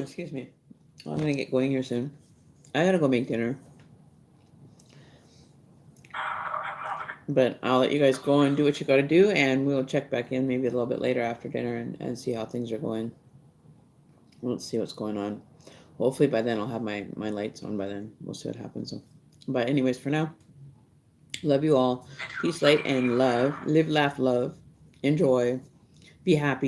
Excuse me. Well, I'm gonna get going here soon. I gotta go make dinner. But I'll let you guys go and do what you got to do, and we'll check back in maybe a little bit later after dinner and see how things are going. Let's see what's going on. Hopefully by then I'll have my lights on by then. We'll see what happens. So, but anyways, for now, love you all. Peace, light, and love. Live, laugh, love. Enjoy. Be happy.